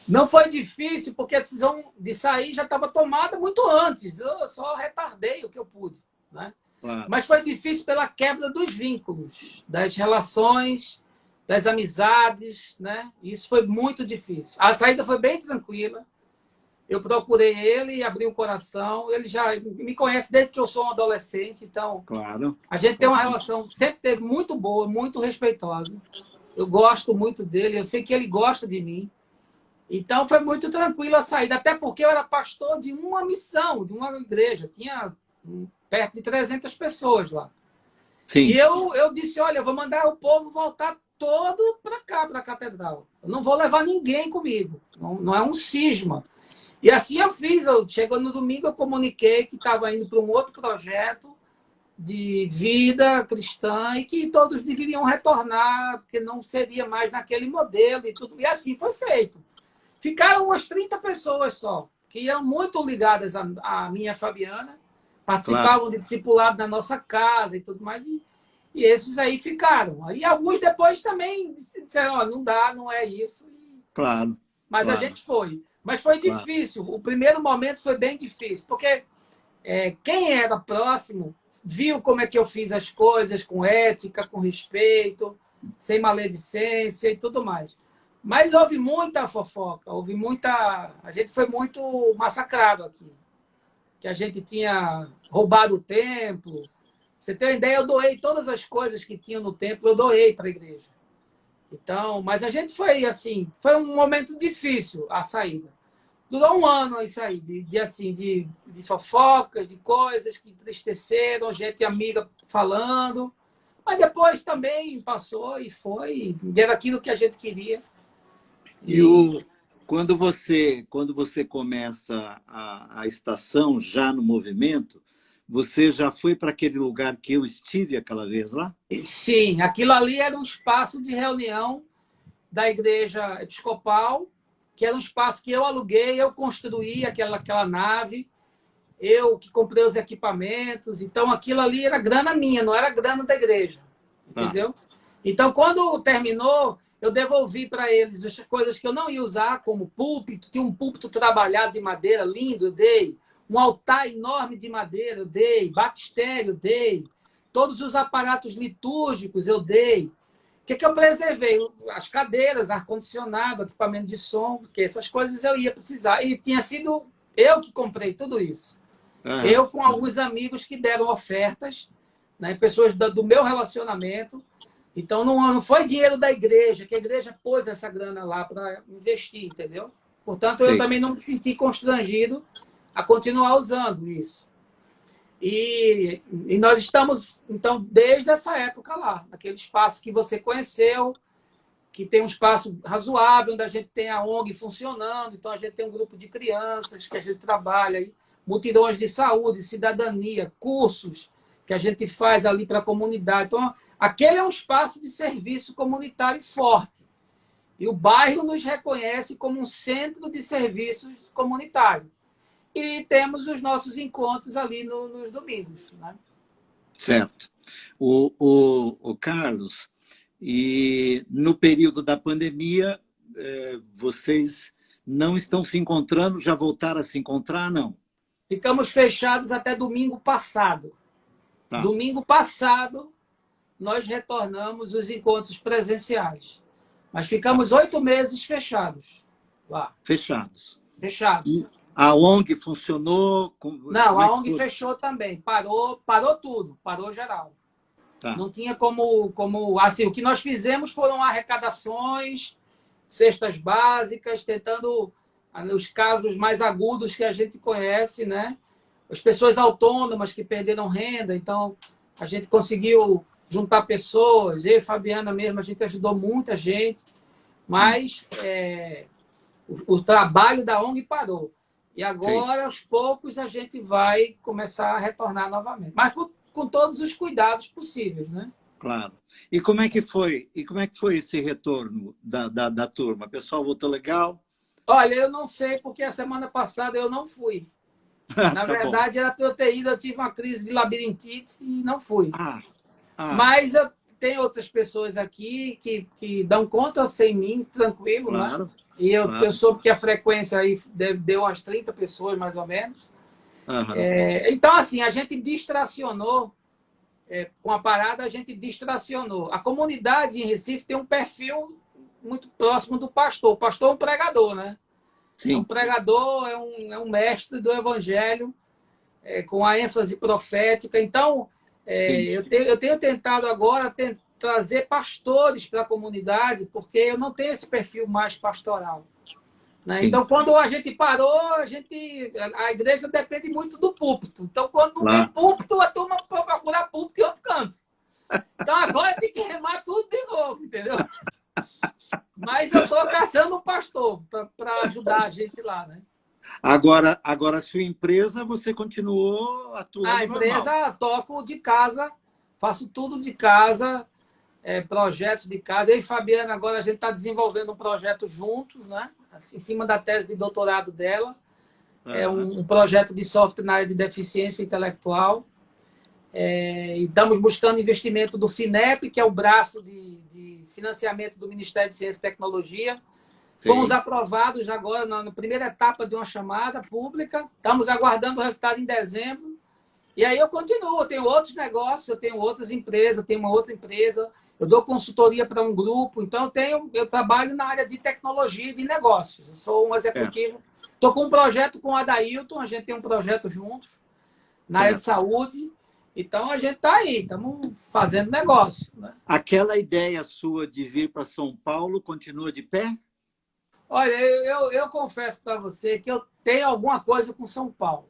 Não foi difícil porque a decisão de sair já estava tomada muito antes. Eu só retardei o que eu pude, né? Claro, Mas foi difícil pela quebra dos vínculos, das relações, das amizades, né? Isso foi muito difícil. A saída foi bem tranquila. Eu procurei ele, abri o coração. Ele já me conhece desde que eu sou um adolescente, então claro, a gente tem uma claro. relação sempre teve muito boa, muito respeitosa. Eu gosto muito dele, eu sei que ele gosta de mim. Então foi muito tranquilo a saída, até porque eu era pastor de uma missão, de uma igreja. Tinha perto de 300 pessoas lá. E Sim, eu disse, olha, eu vou mandar o povo voltar todo para cá, para a catedral. Eu não vou levar ninguém comigo. Não, não é um cisma. E assim eu fiz. Chegou no domingo, eu comuniquei que estava indo para um outro projeto de vida cristã e que todos deveriam retornar, porque não seria mais naquele modelo e tudo. E assim foi feito. Ficaram umas 30 pessoas só, que iam muito ligadas à minha Fabiana, claro. participavam de discipulado na nossa casa e tudo mais, e esses aí ficaram. Aí alguns depois também disseram, oh, não dá, não é isso. Claro, Mas a claro, gente foi. Mas foi claro. difícil. O primeiro momento foi bem difícil, porque quem era próximo viu como é que eu fiz as coisas com ética, com respeito, sem maledicência e tudo mais. Mas houve muita fofoca, houve muita. A gente foi muito massacrado aqui. Que a gente tinha roubado o templo. Você tem uma ideia, eu doei todas as coisas que tinham no templo, eu doei para a igreja. Então, mas a gente foi assim, foi um momento difícil a saída. Durou um ano isso aí, de fofocas, de coisas que entristeceram, gente amiga falando. Mas depois também passou e foi, e era aquilo que a gente queria. E E quando você começa a estação já no movimento, você já foi para aquele lugar que eu estive aquela vez lá? sim, aquilo ali era um espaço de reunião da igreja episcopal, que era um espaço que eu aluguei, eu construí aquela nave, eu que comprei os equipamentos, então aquilo ali era grana minha, não era grana da igreja, Tá, entendeu? Então, quando terminou, eu devolvi para eles as coisas que eu não ia usar, como púlpito, tinha um púlpito trabalhado de madeira lindo, eu dei, um altar enorme de madeira, eu dei, batistério, eu dei, todos os aparatos litúrgicos, eu dei. O que eu preservei? As cadeiras, ar-condicionado, equipamento de som, porque essas coisas eu ia precisar. E tinha sido eu que comprei tudo isso. aham, Eu com alguns amigos que deram ofertas, né, pessoas do meu relacionamento. Então, não foi dinheiro da igreja, que a igreja pôs essa grana lá para investir, entendeu? Portanto, eu sei. também não me senti constrangido a continuar usando isso. E nós estamos, então, desde essa época lá, naquele espaço que você conheceu, que tem um espaço razoável, onde a gente tem a ONG funcionando, então a gente tem um grupo de crianças que a gente trabalha aí, multidões de saúde, cidadania, cursos que a gente faz ali para a comunidade. Então, aquele é um espaço de serviço comunitário forte. E o bairro nos reconhece como um centro de serviços comunitários. E temos os nossos encontros ali nos domingos. Né? Certo. O Carlos, e no período da pandemia, vocês não estão se encontrando, já voltaram a se encontrar, não? Ficamos fechados até domingo passado. Tá, Domingo passado, nós retornamos os encontros presenciais. Mas tá. ficamos 8 meses fechados lá. Fechados. Fechados. E a ONG funcionou? Não, Como é a que ONG foi? fechou também. Parou tudo, parou geral. Tá. Não tinha como... Assim, o que nós fizemos foram arrecadações, cestas básicas, tentando os casos mais agudos que a gente conhece, né? As pessoas autônomas que perderam renda, então a gente conseguiu juntar pessoas, eu e Fabiana mesmo, a gente ajudou muita gente, mas o trabalho da ONG parou. E agora, aos poucos, a gente vai começar a retornar novamente. Mas com todos os cuidados possíveis, né? Claro. E como é que foi? E como é que foi esse retorno da turma? O pessoal voltou legal? Olha, eu não sei, porque a semana passada eu não fui. Na Tá bom. verdade, era para eu ter ido, eu tive uma crise de labirintite e não fui. Ah, ah, Mas eu tenho outras pessoas aqui que dão conta sem mim, tranquilo, né? claro, E eu claro. soube que a frequência aí deu umas 30 pessoas, mais ou menos. Aham. Então, assim, a gente distracionou, com a parada, a gente distracionou. A comunidade em Recife tem um perfil muito próximo do pastor. O pastor é um pregador, né? É um Sim, pregador, é um mestre do evangelho, com a ênfase profética. Então, sim, eu tenho tentado agora trazer pastores para a comunidade, porque eu não tenho esse perfil mais pastoral. Né? sim, Então, quando a gente parou, a igreja depende muito do púlpito. Então, quando não tem claro. púlpito, a turma procura púlpito em outro canto. Então, agora tem que remar tudo de novo, entendeu? Mas eu estou caçando um pastor para ajudar a gente lá, né? Agora, a sua empresa, você continuou A atuando normal. empresa toco de casa, faço tudo de casa, projetos de casa. Eu e Fabiana, agora a gente está desenvolvendo um projeto juntos, né? Assim, em cima da tese de doutorado dela. É Aham. um projeto de software na área de deficiência intelectual. E estamos buscando investimento do FINEP, que é o braço de financiamento do Ministério de Ciência e Tecnologia. Fomos Sim. aprovados agora na primeira etapa de uma chamada pública. Estamos aguardando o resultado em dezembro. E aí eu continuo. Eu tenho outros negócios, eu tenho outras empresas, eu tenho uma outra empresa. Eu dou consultoria para um grupo. Então, eu trabalho na área de tecnologia e de negócios. Eu sou um Certo, executivo. Estou com um projeto com o Adailton. A gente tem um projeto juntos na área de certo. saúde. Então, a gente está aí. Estamos fazendo negócio. Né? Aquela ideia sua de vir para São Paulo continua de pé? Olha, eu confesso para você que eu tenho alguma coisa com São Paulo.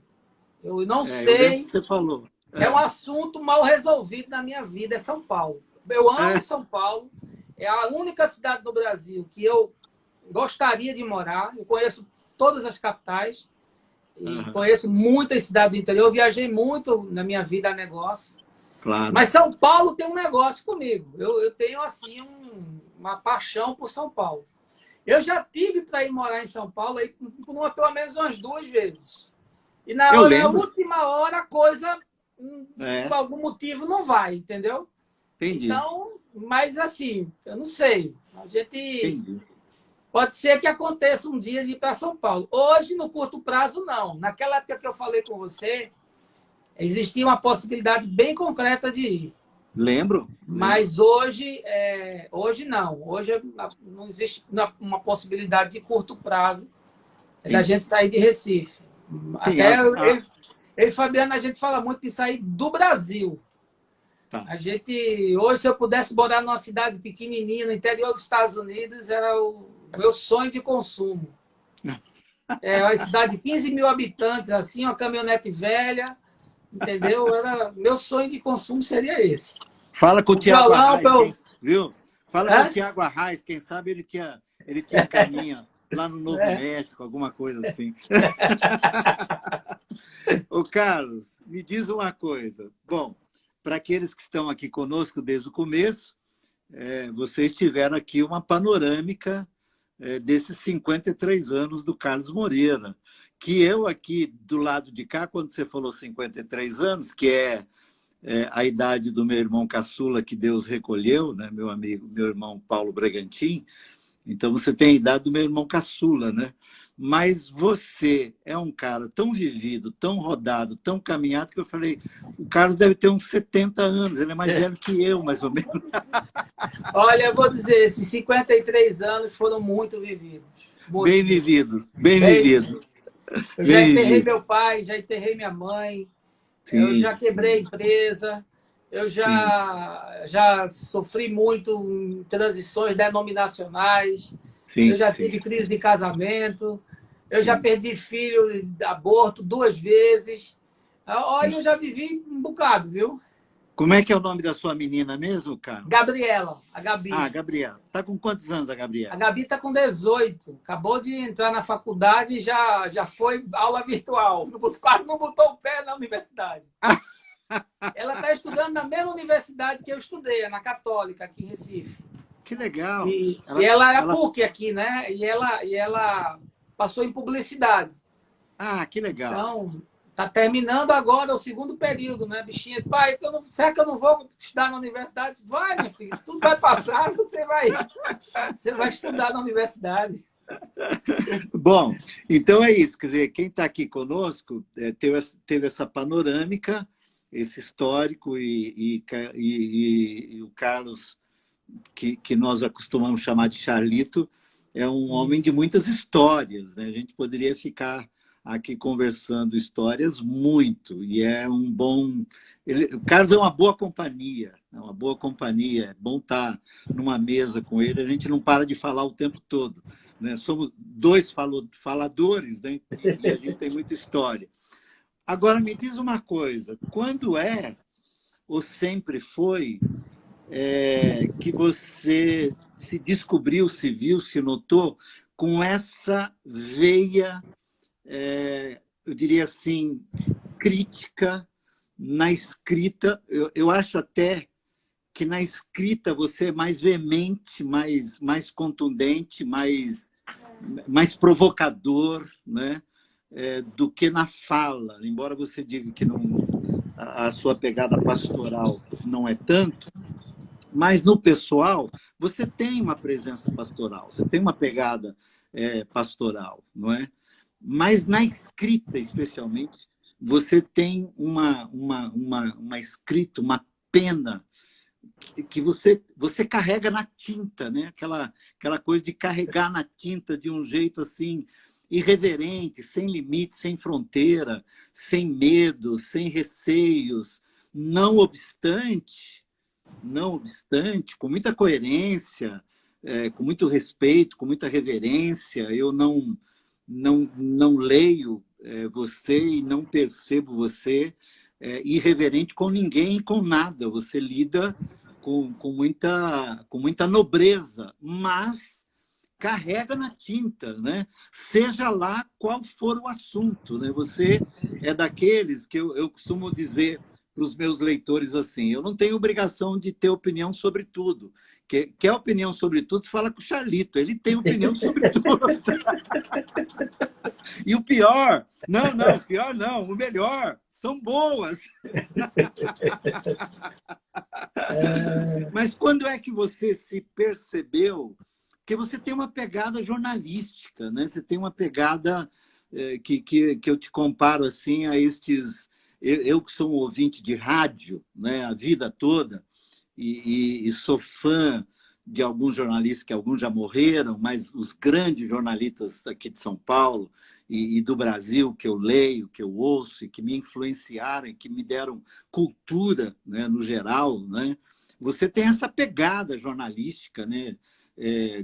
Eu não É, eu lembro que sei. você falou. É um assunto mal resolvido na minha vida, é São Paulo. Eu amo É, São Paulo. É a única cidade do Brasil que eu gostaria de morar. Eu conheço todas as capitais e aham, conheço muitas cidades do interior. Eu viajei muito na minha vida a negócio. claro. Mas São Paulo tem um negócio comigo. Eu tenho, assim, uma paixão por São Paulo. Eu já tive para ir morar em São Paulo aí, pelo menos umas 2 vezes. E Eu na lembro. última hora, a coisa, por É, algum motivo, não vai, entendeu? entendi, Então, mas assim, eu não sei. A gente entendi. pode ser que aconteça um dia de ir para São Paulo. Hoje, no curto prazo, não. Naquela época que eu falei com você, existia uma possibilidade bem concreta de ir. Lembro, lembro. Mas hoje não. Hoje não existe uma possibilidade de curto prazo da Sim, gente sair de Recife. sim, Até eu e Fabiano, a gente fala muito de sair do Brasil. tá. Hoje, se eu pudesse morar numa cidade pequenininha no interior dos Estados Unidos, era o meu sonho de consumo. É uma cidade de 15 mil habitantes, assim, uma caminhonete velha, entendeu? Meu sonho de consumo seria esse. Fala com o O Tiago violão, Arraes, viu? Fala com o é? Tiago Arraes, quem sabe ele te encaminha lá no Novo México, alguma coisa assim. Ô, Carlos, me diz uma coisa. Bom, para aqueles que estão aqui conosco desde o começo, vocês tiveram aqui uma panorâmica desses 53 anos do Carlos Moreira, que eu aqui do lado de cá, quando você falou 53 anos, que é a idade do meu irmão caçula que Deus recolheu, né? Meu amigo, meu irmão Paulo Bragantin. Então você tem a idade do meu irmão caçula, né? Mas você é um cara tão vivido, tão rodado, tão caminhado, que eu falei, o Carlos deve ter uns 70 anos, ele é mais velho que eu, mais ou menos. Olha, eu vou dizer, esses 53 anos foram muito vividos. Muito Bem vividos. vividos, bem Bem vividos, vividos. Eu já bem enterrei vividos. meu pai, já enterrei minha mãe, eu Sim, já quebrei a empresa, Eu sim, já sofri muito em transições denominacionais, eu sim, já sim, tive crise de casamento, eu já sim, perdi filho de aborto 2 vezes. Olha, sim. eu já vivi um bocado, viu? Como é que é o nome da sua menina mesmo, Carlos? Gabriela, a Ah, Gabi. Gabriela. Tá com quantos anos a A Gabriela? Gabi está com 18, acabou de entrar na faculdade e já foi aula virtual. Quase não botou o pé na universidade. Ela está estudando na mesma universidade que eu estudei, na Católica, aqui em Recife. Que legal. E ela é a Ela... PUC aqui, né? E ela passou em publicidade. Ah, que legal. Então, está terminando agora o segundo período, né? Bichinha, pai, será que eu não vou estudar na universidade? Vai, minha filha, isso tudo vai passar, você vai estudar na universidade. Bom, então é isso. Quer dizer, quem está aqui conosco teve essa panorâmica, esse histórico, e o Carlos, que nós acostumamos chamar de Charlito, é um homem de Isso. muitas histórias, né? A gente poderia ficar aqui conversando histórias muito, e é um bom. O Carlos é uma boa companhia, é uma boa companhia. É bom estar numa mesa com ele, a gente não para de falar o tempo todo. Né? Somos dois faladores, né? E a gente tem muita história. Agora, me diz uma coisa: quando é, ou sempre foi, que você se descobriu, se viu, se notou com essa veia, eu diria assim, crítica na escrita? Eu acho até que na escrita você é mais veemente, mais contundente, mais provocador, né? Do que na fala. Embora você diga que não, a sua pegada pastoral não é tanto, mas no pessoal, você tem uma presença pastoral, você tem uma pegada pastoral, não é? Mas na escrita, especialmente, você tem uma escrita, uma pena que você carrega na tinta, né? Aquela coisa de carregar na tinta de um jeito assim irreverente, sem limite, sem fronteira, sem medo, sem receios. Não obstante, não obstante, com muita coerência, com muito respeito, com muita reverência, eu não leio você e não percebo você irreverente com ninguém e com nada. Você lida com muita nobreza, mas carrega na tinta, né? Seja lá qual for o assunto, né? Você é daqueles que eu costumo dizer para os meus leitores assim: eu não tenho obrigação de ter opinião sobre tudo. Quer opinião sobre tudo, fala com o Charlito, ele tem opinião sobre tudo. E o pior, não, pior não, o melhor, são boas. Mas quando é que você se percebeu que você tem uma pegada jornalística, né? Você tem uma pegada que eu te comparo assim a estes. Eu que sou um ouvinte de rádio, né, a vida toda, e sou fã de alguns jornalistas que alguns já morreram, mas os grandes jornalistas aqui de São Paulo e do Brasil que eu leio, que eu ouço e que me influenciaram e que me deram cultura, né, no geral, né? Você tem essa pegada jornalística, né?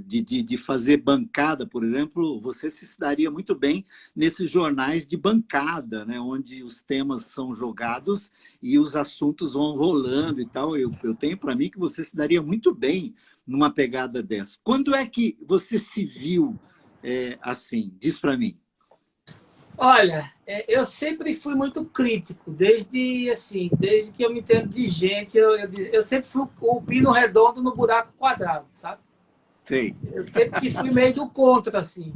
De fazer bancada, por exemplo, você se daria muito bem nesses jornais de bancada, né? Onde os temas são jogados e os assuntos vão rolando e tal. Eu tenho para mim que você se daria muito bem numa pegada dessa. Quando é que você se viu assim? Diz para mim. Olha, eu sempre fui muito crítico, desde que eu me entendo de gente, eu sempre fui o pino redondo no buraco quadrado, sabe? Sei, Eu sempre que fui meio do contra, assim.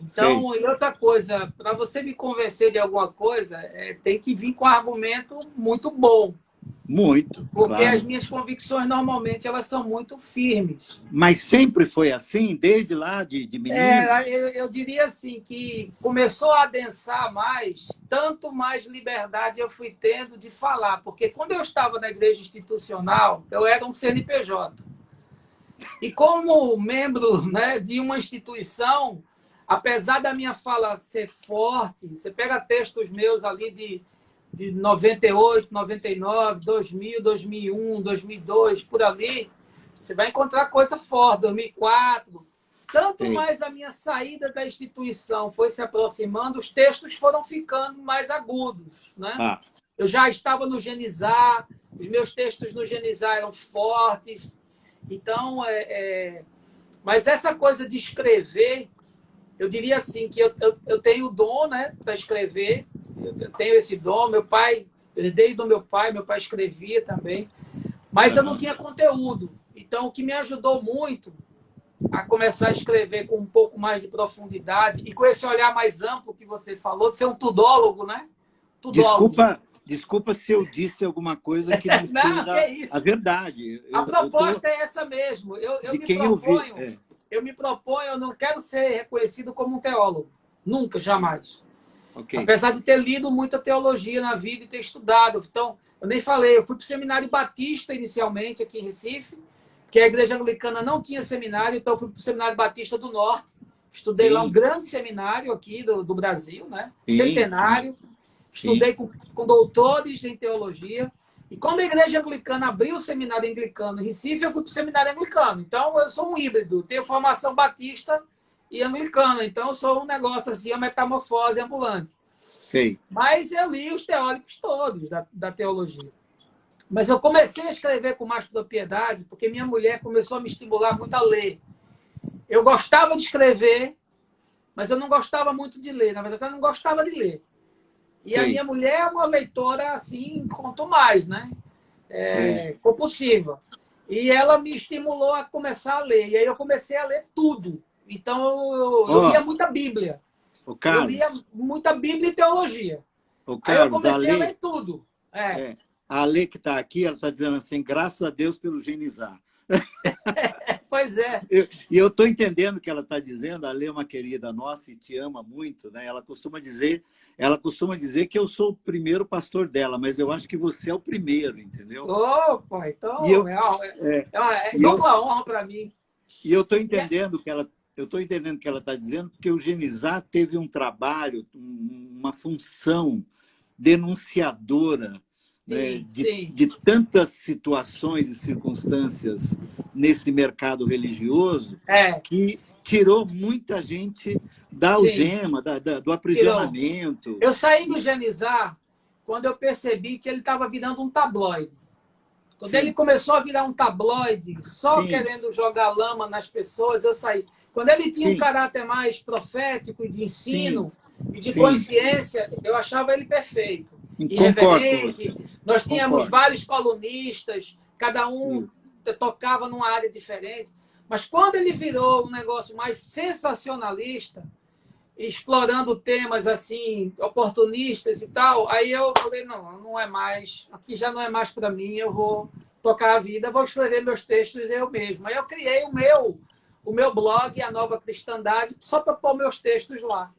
sei. Então, e outra coisa, para você me convencer de alguma coisa, tem que vir com um argumento muito bom, Muito, porque as claro. minhas convicções normalmente elas são muito firmes. Mas sempre foi assim, desde lá de menino? Eu diria assim que começou a adensar mais, tanto mais liberdade eu fui tendo de falar, porque quando eu estava na igreja institucional, eu era um CNPJ. E como membro, né, de uma instituição, apesar da minha fala ser forte, você pega textos meus ali de 98, 99, 2000, 2001, 2002, por ali, você vai encontrar coisa forte, 2004. Tanto Sim. mais a minha saída da instituição foi se aproximando, os textos foram ficando mais agudos, né? Ah, Eu já estava no Genizar, os meus textos no Genizar eram fortes. Então, mas essa coisa de escrever, eu diria assim, que eu tenho o dom, né, para escrever, eu tenho esse dom, meu pai, eu herdei do meu pai escrevia também, mas eu não tinha conteúdo. Então, o que me ajudou muito a começar a escrever com um pouco mais de profundidade e com esse olhar mais amplo que você falou, de ser um tudólogo, né? Tudólogo. Desculpa se eu disse alguma coisa que não Não, que seja é isso. a verdade. A Eu tô proposta é essa mesmo. de quem eu vi. Eu não quero ser reconhecido como um teólogo. Nunca, jamais. Ok. Apesar de ter lido muita teologia na vida e ter estudado. Então, eu nem falei, eu fui para o Seminário Batista inicialmente aqui em Recife, que a Igreja Anglicana não tinha seminário, então eu fui para o Seminário Batista do Norte. Estudei lá um grande seminário aqui do Brasil, né? Centenário. Estudei com doutores em teologia. E quando a Igreja Anglicana abriu o Seminário Anglicano em Recife, eu fui para o Seminário Anglicano. Então, eu sou um híbrido. Tenho formação batista e anglicana. Então, eu sou um negócio assim, a metamorfose ambulante. Sei. Mas eu li os teóricos todos da teologia. Mas eu comecei a escrever com mais propriedade porque minha mulher começou a me estimular muito a ler. Eu gostava de escrever, mas eu não gostava muito de ler. Na verdade, eu não gostava de ler. E a minha mulher é uma leitora, assim, quanto mais, né? Compulsiva. E ela me estimulou a começar a ler. E aí eu comecei a ler tudo. Então, eu lia muita Bíblia. Eu lia muita Bíblia e teologia. Aí eu comecei a ler tudo. A Lê que está aqui, ela está dizendo assim, graças a Deus pelo Genizar. Pois é. E eu estou entendendo o que ela está dizendo. A Lê é uma querida nossa e te ama muito, né? Ela costuma dizer que eu sou o primeiro pastor dela, mas eu acho que você é o primeiro, entendeu? Opa, então é dupla honra para mim. E eu estou entendendo que ela está dizendo, porque o Genizar teve um trabalho, uma função denunciadora, né, de tantas situações e circunstâncias nesse mercado religioso que tirou muita gente da algema, do aprisionamento. Eu saí do Genizar quando eu percebi que ele estava virando um tabloide. Quando ele começou a virar um tabloide, só querendo jogar lama nas pessoas, eu saí. Quando ele tinha um caráter mais profético e de ensino e de consciência, eu achava ele perfeito. Irreverente. Nós tínhamos vários colunistas, cada um tocava numa área diferente. Mas quando ele virou um negócio mais sensacionalista, explorando temas assim, oportunistas e tal, aí eu falei, não é mais, aqui já não é mais para mim, eu vou tocar a vida, vou escrever meus textos eu mesmo. Aí eu criei o meu blog, A Nova Cristandade, só para pôr meus textos lá.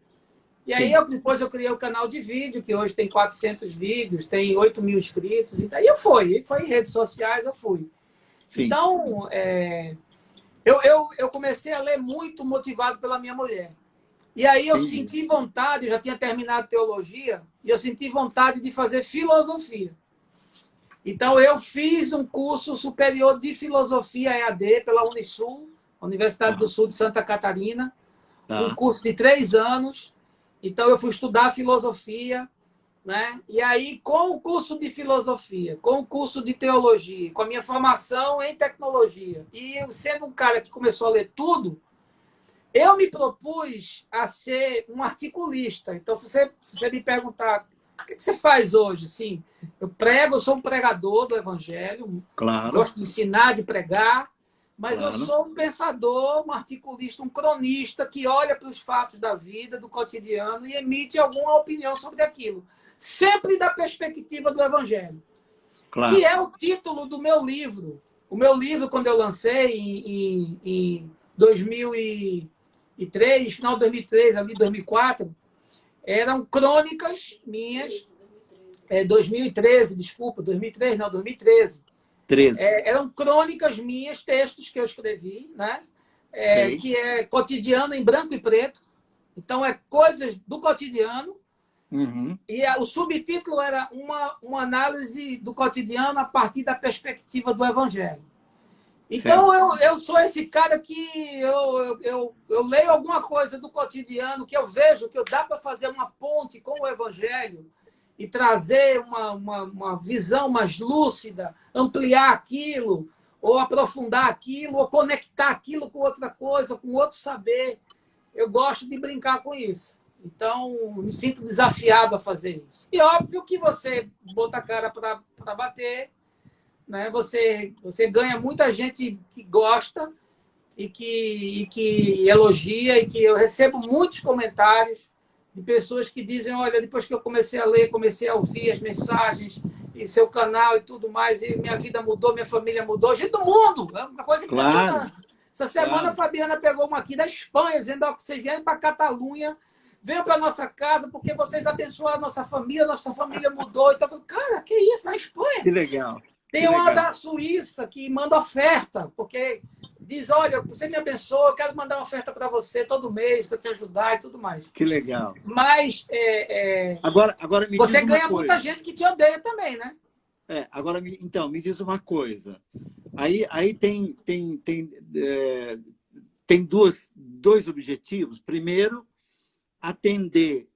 E aí depois eu criei o canal de vídeo, que hoje tem 400 vídeos, tem 8.000 inscritos, e daí foi em redes sociais, eu fui. Então, eu comecei a ler muito motivado pela minha mulher. E aí eu senti vontade, eu já tinha terminado teologia, e eu senti vontade de fazer filosofia. Então eu fiz um curso superior de filosofia EAD pela Unisul, Universidade do Sul de Santa Catarina, um curso de 3 anos. Então eu fui estudar filosofia, né? E aí com o curso de filosofia, com o curso de teologia, com a minha formação em tecnologia, e eu sendo um cara que começou a ler tudo, eu me propus a ser um articulista. Então, se você me perguntar o que você faz hoje, sim, eu sou um pregador do Evangelho, gosto de ensinar, de pregar, mas eu sou um pensador, um articulista, um cronista que olha para os fatos da vida, do cotidiano e emite alguma opinião sobre aquilo, sempre da perspectiva do Evangelho, que é o título do meu livro. O meu livro, quando eu lancei em 2003, final de 2003, ali 2004, eram crônicas minhas, 2013, desculpa, 2003, não, 2013. Eram crônicas minhas, textos que eu escrevi, né? Que é cotidiano em branco e preto. Então, é coisas do cotidiano Uhum. E o subtítulo era uma análise do cotidiano a partir da perspectiva do Evangelho. Então, Certo. eu sou esse cara que eu leio alguma coisa do cotidiano, que eu vejo que dá para fazer uma ponte com o Evangelho e trazer uma visão mais lúcida, ampliar aquilo, ou aprofundar aquilo, ou conectar aquilo com outra coisa, com outro saber. Eu gosto de brincar com isso. Então, me sinto desafiado a fazer isso. E óbvio que você bota a cara para bater, né? Você ganha muita gente que gosta e que elogia, e que eu recebo muitos comentários de pessoas que dizem, olha, depois que eu comecei a ler, comecei a ouvir as mensagens e seu canal e tudo mais, e minha vida mudou, minha família mudou, gente do mundo, é uma coisa Claro, impressionante. Essa semana a claro. Fabiana pegou uma aqui da Espanha, dizendo que vocês vierem para Catalunha, venham para nossa casa, porque vocês abençoaram a nossa família mudou. Então, eu falei, cara, que isso, na Espanha? Que legal. Que Tem uma legal. da Suíça que manda oferta, porque diz, olha, você me abençoa, eu quero mandar uma oferta para você todo mês, para te ajudar e tudo mais. Que legal. Mas Agora me diz você uma ganha muita coisa. gente que te odeia também, né? Agora, então, me diz uma coisa. Aí tem dois objetivos. Primeiro, atender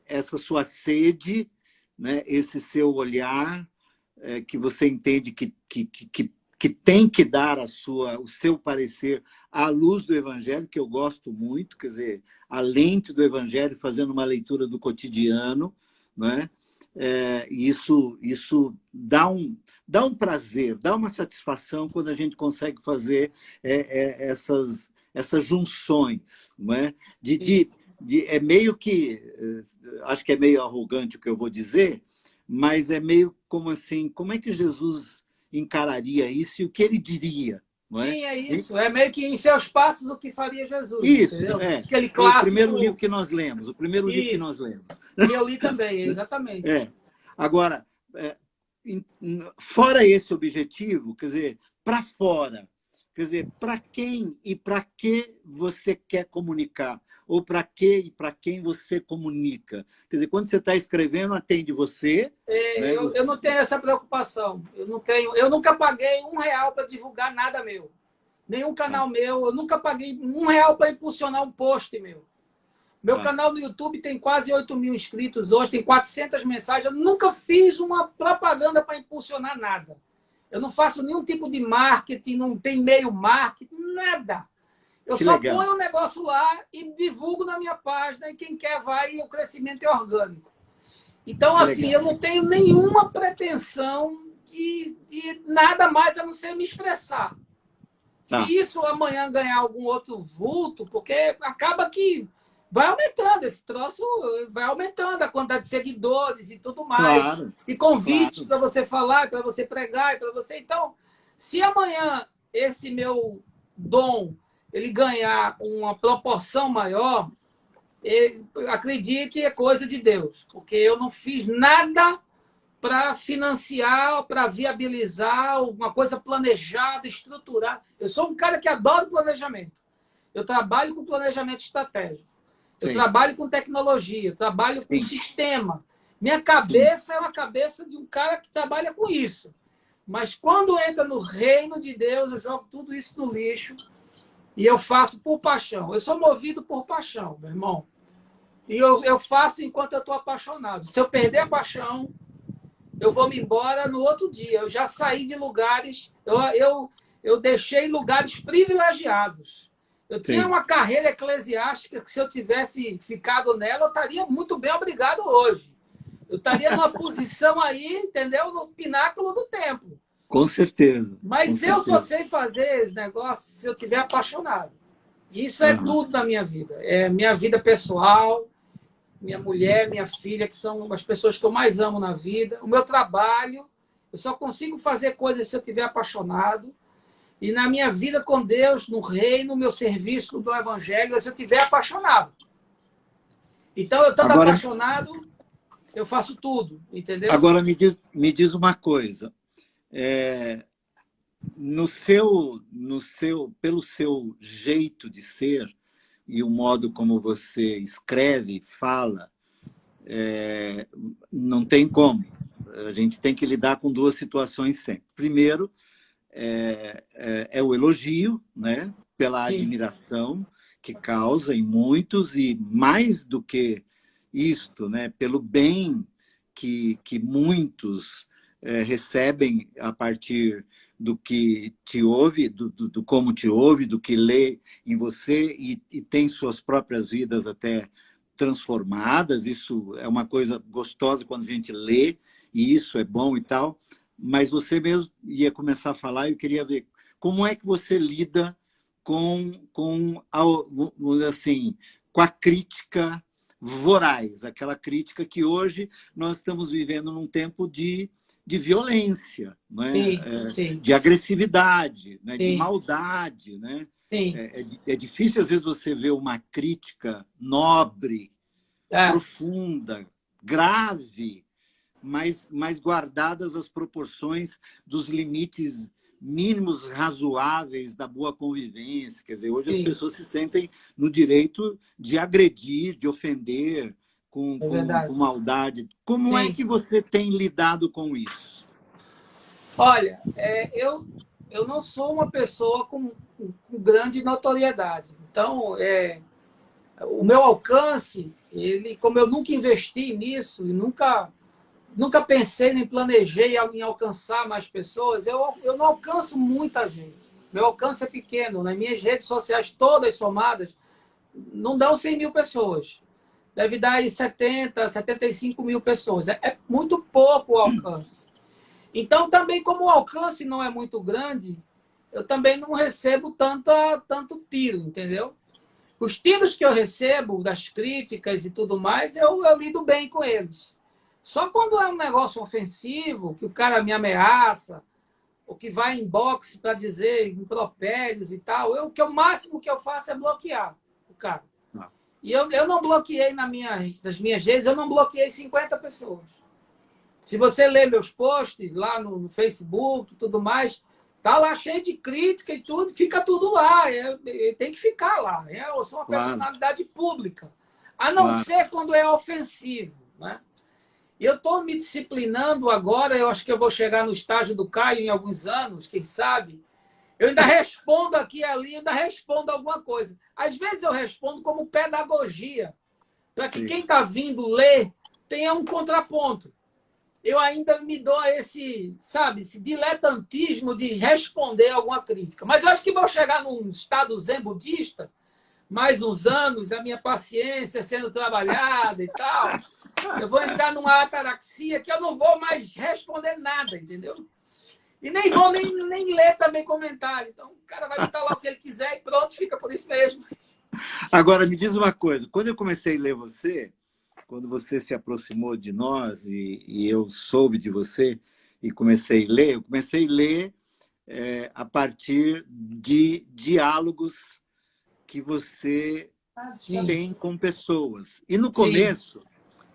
essa sua sede, né? Esse seu olhar, que você entende que tem que dar o seu parecer à luz do Evangelho, que eu gosto muito, quer dizer, a lente do Evangelho, fazendo uma leitura do cotidiano, né? Isso dá um prazer, dá uma satisfação quando a gente consegue fazer essas junções, não é? É meio que, acho que é meio arrogante o que eu vou dizer, mas é meio como assim, como é que Jesus encararia isso e o que ele diria, não é? Sim, é isso. É meio que em seus passos o que faria Jesus, Isso, entendeu? Aquele foi o primeiro livro clássico. que nós lemos, o primeiro livro que Isso. nós lemos. Que eu li também, exatamente. Agora, fora esse objetivo, quer dizer, para fora, quer dizer, para quem e para que você quer comunicar? Ou para que e para quem você comunica? Quer dizer, quando você está escrevendo, atende você, né? Eu não tenho essa preocupação. Eu nunca paguei R$ 1 para divulgar nada meu. Nenhum canal meu. Eu nunca paguei R$ 1 para impulsionar um post meu. Meu canal no YouTube tem quase 8.000 inscritos hoje, tem 400 mensagens. Eu nunca fiz uma propaganda para impulsionar nada. Eu não faço nenhum tipo de marketing, não tem meio marketing, nada. Eu Que só legal. ponho o negócio lá e divulgo na minha página, e quem quer vai, e o crescimento é orgânico. Então, Que assim, legal. eu não tenho nenhuma pretensão de nada mais a não ser me expressar. Tá. Se isso amanhã ganhar algum outro vulto, porque acaba que vai aumentando esse troço, vai aumentando a quantidade de seguidores e tudo mais. Claro, E convites claro. para você falar, para você pregar, para você. Então, se amanhã esse meu dom ele ganhar uma proporção maior, acredite, é coisa de Deus, porque eu não fiz nada para financiar, para viabilizar uma coisa planejada, estruturada. Eu sou um cara que adora planejamento. Eu trabalho com planejamento estratégico. Eu Sim. trabalho com tecnologia, eu trabalho com Sim. sistema. Minha cabeça é uma cabeça de um cara que trabalha com isso. Mas quando entra no reino de Deus, eu jogo tudo isso no lixo e eu faço por paixão. Eu sou movido por paixão, meu irmão. E eu faço enquanto eu estou apaixonado. Se eu perder a paixão, eu vou me embora no outro dia. Eu já saí de lugares, eu deixei lugares privilegiados. Eu tinha uma carreira eclesiástica que, se eu tivesse ficado nela, eu estaria muito bem obrigado hoje. Eu estaria numa posição aí, entendeu? No pináculo do templo. Com certeza. Mas com eu certeza. só sei fazer negócios se eu estiver apaixonado. Isso é tudo na minha vida. É minha vida pessoal, minha mulher, minha filha, que são as pessoas que eu mais amo na vida. O meu trabalho, eu só consigo fazer coisas se eu estiver apaixonado. E na minha vida com Deus, no reino, no meu serviço do Evangelho, se eu estiver apaixonado. Então, eu estando apaixonado, eu faço tudo, entendeu? Agora, me diz uma coisa. Pelo seu jeito de ser e o modo como você escreve, fala, não tem como. A gente tem que lidar com duas situações sempre. Primeiro, é o elogio, né? Pela Sim, admiração que causa em muitos, e mais do que isto, né? Pelo bem que muitos recebem a partir do que te ouve, do como te ouve, do que lê em você, e tem suas próprias vidas até transformadas. Isso é uma coisa gostosa quando a gente lê, e isso é bom e tal. Mas você mesmo ia começar a falar, e eu queria ver como é que você lida assim, com a crítica voraz, aquela crítica que hoje nós estamos vivendo num tempo de violência, né? sim, sim, De agressividade, né? De sim, maldade. Né? sim. É difícil, às vezes, você ver uma crítica nobre, É, profunda, grave, mas guardadas as proporções dos limites mínimos razoáveis da boa convivência. Quer dizer, hoje as sim, pessoas se sentem no direito de agredir, de ofender é com verdade. maldade. Como é Sim. que você tem lidado com isso? Olha, eu não sou uma pessoa com grande notoriedade. Então, o meu alcance, ele, como eu nunca investi nisso e nunca pensei nem planejei em alcançar mais pessoas, eu não alcanço muita gente. Meu alcance é pequeno. Nas minhas redes sociais todas somadas, não dão 100 mil pessoas. Deve dar aí 75 mil pessoas. É muito pouco o alcance. Então, também, como o alcance não é muito grande, eu também não recebo tanto tiro, entendeu? Os tiros que eu recebo, das críticas e tudo mais, eu lido bem com eles. Só quando é um negócio ofensivo, que o cara me ameaça, ou que vai em boxe para dizer impropérios e tal, o máximo que eu faço é bloquear o cara. Ah, E eu não bloqueei nas minhas redes, eu não bloqueei 50 pessoas. Se você ler meus posts lá no Facebook e tudo mais, tá lá cheio de crítica e tudo, fica tudo lá. Tem que ficar lá. Eu sou uma claro, personalidade pública. A não claro. ser quando é ofensivo. Né? E eu estou me disciplinando agora, eu acho que eu vou chegar no estágio do Caio em alguns anos, quem sabe. Eu ainda respondo aqui e ali, ainda respondo alguma coisa. Às vezes eu respondo como pedagogia, para que quem Sim. está vindo ler tenha um contraponto. Eu ainda me dou esse, sabe, esse diletantismo de responder alguma crítica. Mas eu acho que vou chegar num estado zen budista, mais uns anos, a minha paciência sendo trabalhada e tal. Eu vou entrar numa ataraxia que eu não vou mais responder nada, entendeu? E nem vou nem ler também comentário. Então, o cara vai botar lá o que ele quiser e pronto, fica por isso mesmo. Agora, me diz uma coisa. Quando eu comecei a ler você, quando você se aproximou de nós, e eu soube de você e comecei a ler, eu comecei a ler a partir de diálogos que você Sim, tem com pessoas. E sim.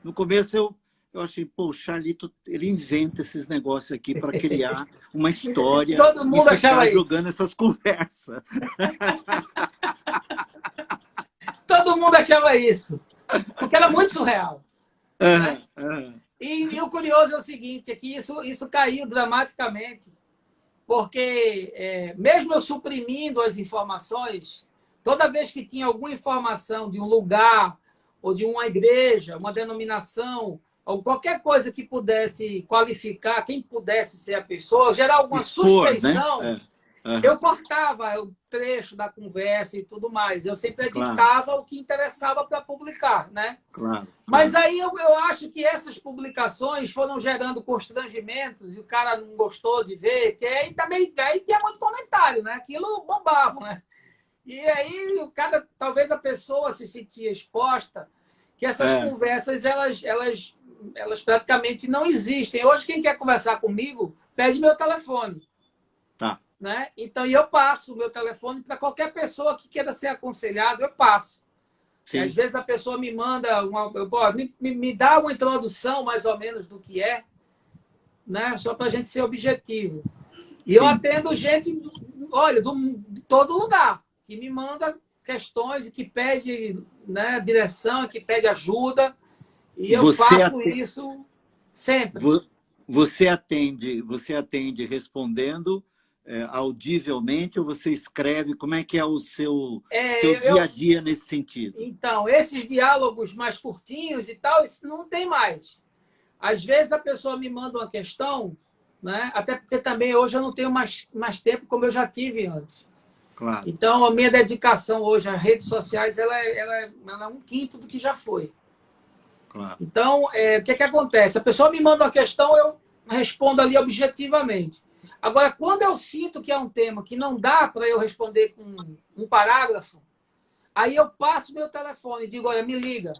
no começo eu achei, pô, o Charlito, ele inventa esses negócios aqui para criar uma história Todo e mundo ficar achava isso. jogando essas conversas. Todo mundo achava isso. Porque era muito surreal. Né? Aham, aham. E o curioso é o seguinte, é que isso caiu dramaticamente, porque mesmo eu suprimindo as informações, toda vez que tinha alguma informação de um lugar, ou de uma igreja, uma denominação, ou qualquer coisa que pudesse qualificar quem pudesse ser a pessoa, gerar alguma Expor, né? suspeição, eu Aham, cortava o trecho da conversa e tudo mais. Eu sempre claro, editava o que interessava para publicar, né? claro, Mas claro. aí eu acho que essas publicações foram gerando constrangimentos e o cara não gostou de ver, que aí também aí tinha muito comentário, né? Aquilo bombava, né? E aí o cara, talvez a pessoa se sentia exposta, que essas É, conversas elas praticamente não existem. Hoje quem quer conversar comigo pede meu telefone, tá, né? Então eu passo o meu telefone para qualquer pessoa que queira ser aconselhado, eu passo. Às sim, vezes a pessoa me manda me dá uma introdução mais ou menos do que é, né? Só para a gente ser objetivo. E eu sim. atendo gente, olha, de todo lugar, que me manda questões e que pede, né, direção, que pede ajuda. E eu faço isso sempre. Você atende respondendo audivelmente ou você escreve? Como é que é o seu dia a dia nesse sentido? Então, esses diálogos mais curtinhos e tal, isso não tem mais. Às vezes a pessoa me manda uma questão, né? Até porque também hoje eu não tenho mais tempo como eu já tive antes. Claro. Então, a minha dedicação hoje às redes sociais ela é 1/5 do que já foi. Claro. Então, o que acontece? A pessoa me manda uma questão, eu respondo ali objetivamente. Agora, quando eu sinto que é um tema que não dá para eu responder com um parágrafo, aí eu passo meu telefone e digo, olha, me liga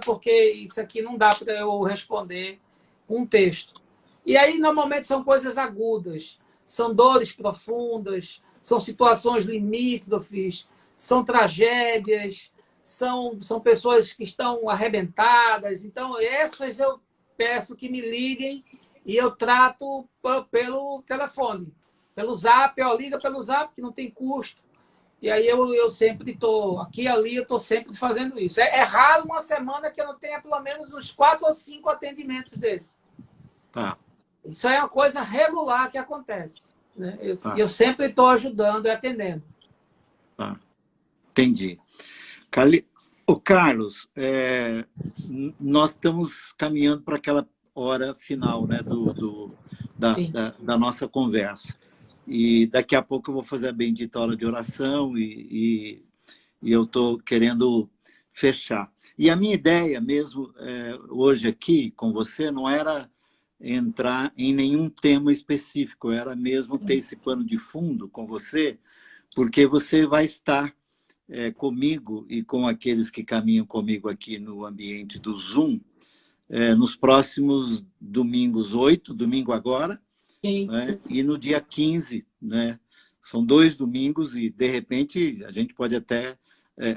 porque isso aqui não dá para eu responder com um texto. E aí, normalmente, são coisas agudas, são dores profundas, são situações limítrofes, são tragédias, são pessoas que estão arrebentadas. Então, essas eu peço que me liguem e eu trato pelo telefone, pelo Zap, liga pelo Zap, que não tem custo. E aí eu sempre estou, aqui e ali, eu estou sempre fazendo isso. É raro uma semana que eu não tenha pelo menos uns 4 ou 5 atendimentos desses. Tá. Isso é uma coisa regular que acontece. Né? Eu Tá. sempre estou ajudando e atendendo. Tá. Entendi. Ô, Carlos, nós estamos caminhando para aquela hora final, né, da nossa conversa. E daqui a pouco eu vou fazer a bendita hora de oração e eu estou querendo fechar. E a minha ideia mesmo, hoje aqui com você, não era entrar em nenhum tema específico, era mesmo ter esse pano de fundo com você, porque você vai estar comigo e com aqueles que caminham comigo aqui no ambiente do Zoom, nos próximos domingos 8, domingo agora, né? E no dia 15, né? São 2 domingos e, de repente, a gente pode até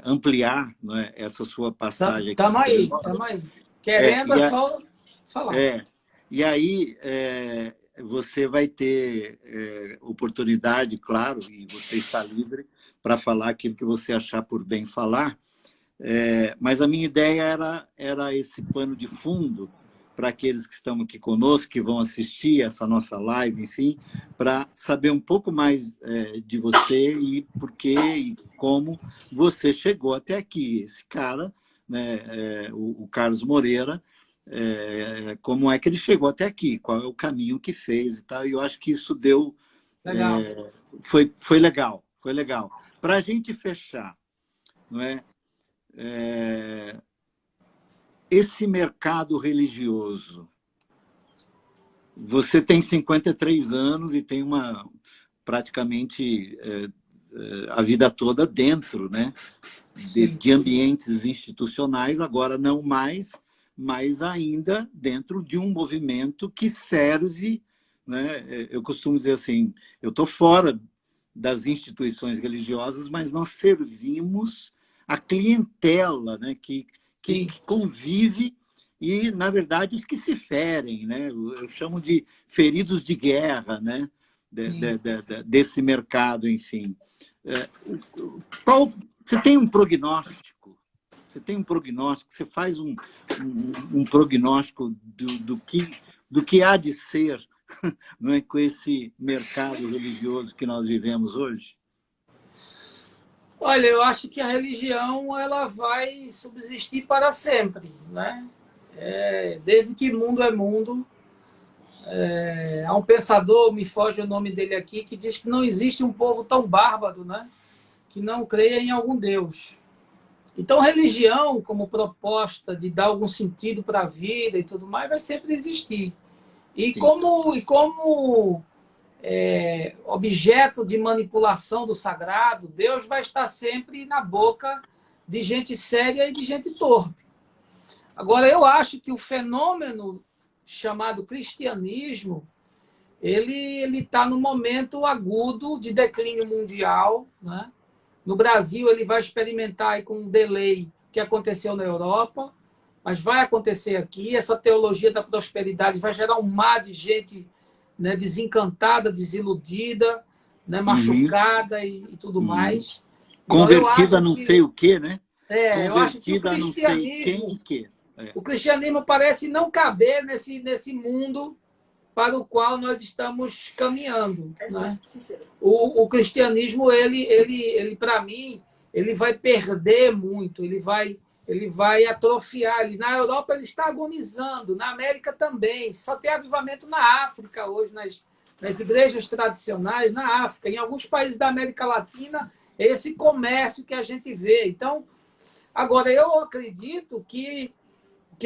ampliar, né, essa sua passagem. Estamos aí. Querendo é só falar. E aí você vai ter oportunidade, claro, e você está livre para falar aquilo que você achar por bem falar. Mas a minha ideia era esse pano de fundo para aqueles que estão aqui conosco, que vão assistir essa nossa live, enfim, para saber um pouco mais de você e por que e como você chegou até aqui. Esse cara, né, o Carlos Moreira, como é que ele chegou até aqui, qual é o caminho que fez e tal. E eu acho que isso deu... Legal. Foi legal, foi legal. Para a gente fechar, não é? Esse mercado religioso, você tem 53 anos e tem praticamente a vida toda dentro, né, de ambientes institucionais, agora não mais, mas ainda dentro de um movimento que serve, né, eu costumo dizer assim, eu estou fora das instituições religiosas, mas nós servimos a clientela, né, que convive e, na verdade, os que se ferem, né? Eu chamo de feridos de guerra, né? Desse mercado, enfim. Você tem um prognóstico? Você faz um prognóstico do que há de ser, não é, com esse mercado religioso que nós vivemos hoje? Olha, eu acho que a religião ela vai subsistir para sempre, né? Desde que mundo é mundo. Há um pensador, me foge o nome dele aqui, que diz que não existe um povo tão bárbaro, né, que não creia em algum Deus. Então, religião, como proposta de dar algum sentido para a vida e tudo mais, vai sempre existir. E como objeto de manipulação do sagrado, Deus vai estar sempre na boca de gente séria e de gente torpe. Agora, eu acho que o fenômeno chamado cristianismo, ele está num momento agudo de declínio mundial, né? No Brasil, ele vai experimentar aí com um delay que aconteceu na Europa, mas vai acontecer aqui. Essa teologia da prosperidade vai gerar um mar de gente, né, desencantada, desiludida, né, machucada e tudo mais. Convertida a não sei o quê, né? Eu acho que o cristianismo... O cristianismo parece não caber nesse mundo para o qual nós estamos caminhando. Né? O cristianismo, ele para mim, ele vai perder muito, ele vai atrofiar. Na Europa ele está agonizando, na América também. Só tem avivamento na África hoje, nas igrejas tradicionais, na África. Em alguns países da América Latina, é esse comércio que a gente vê. Então, agora, eu acredito que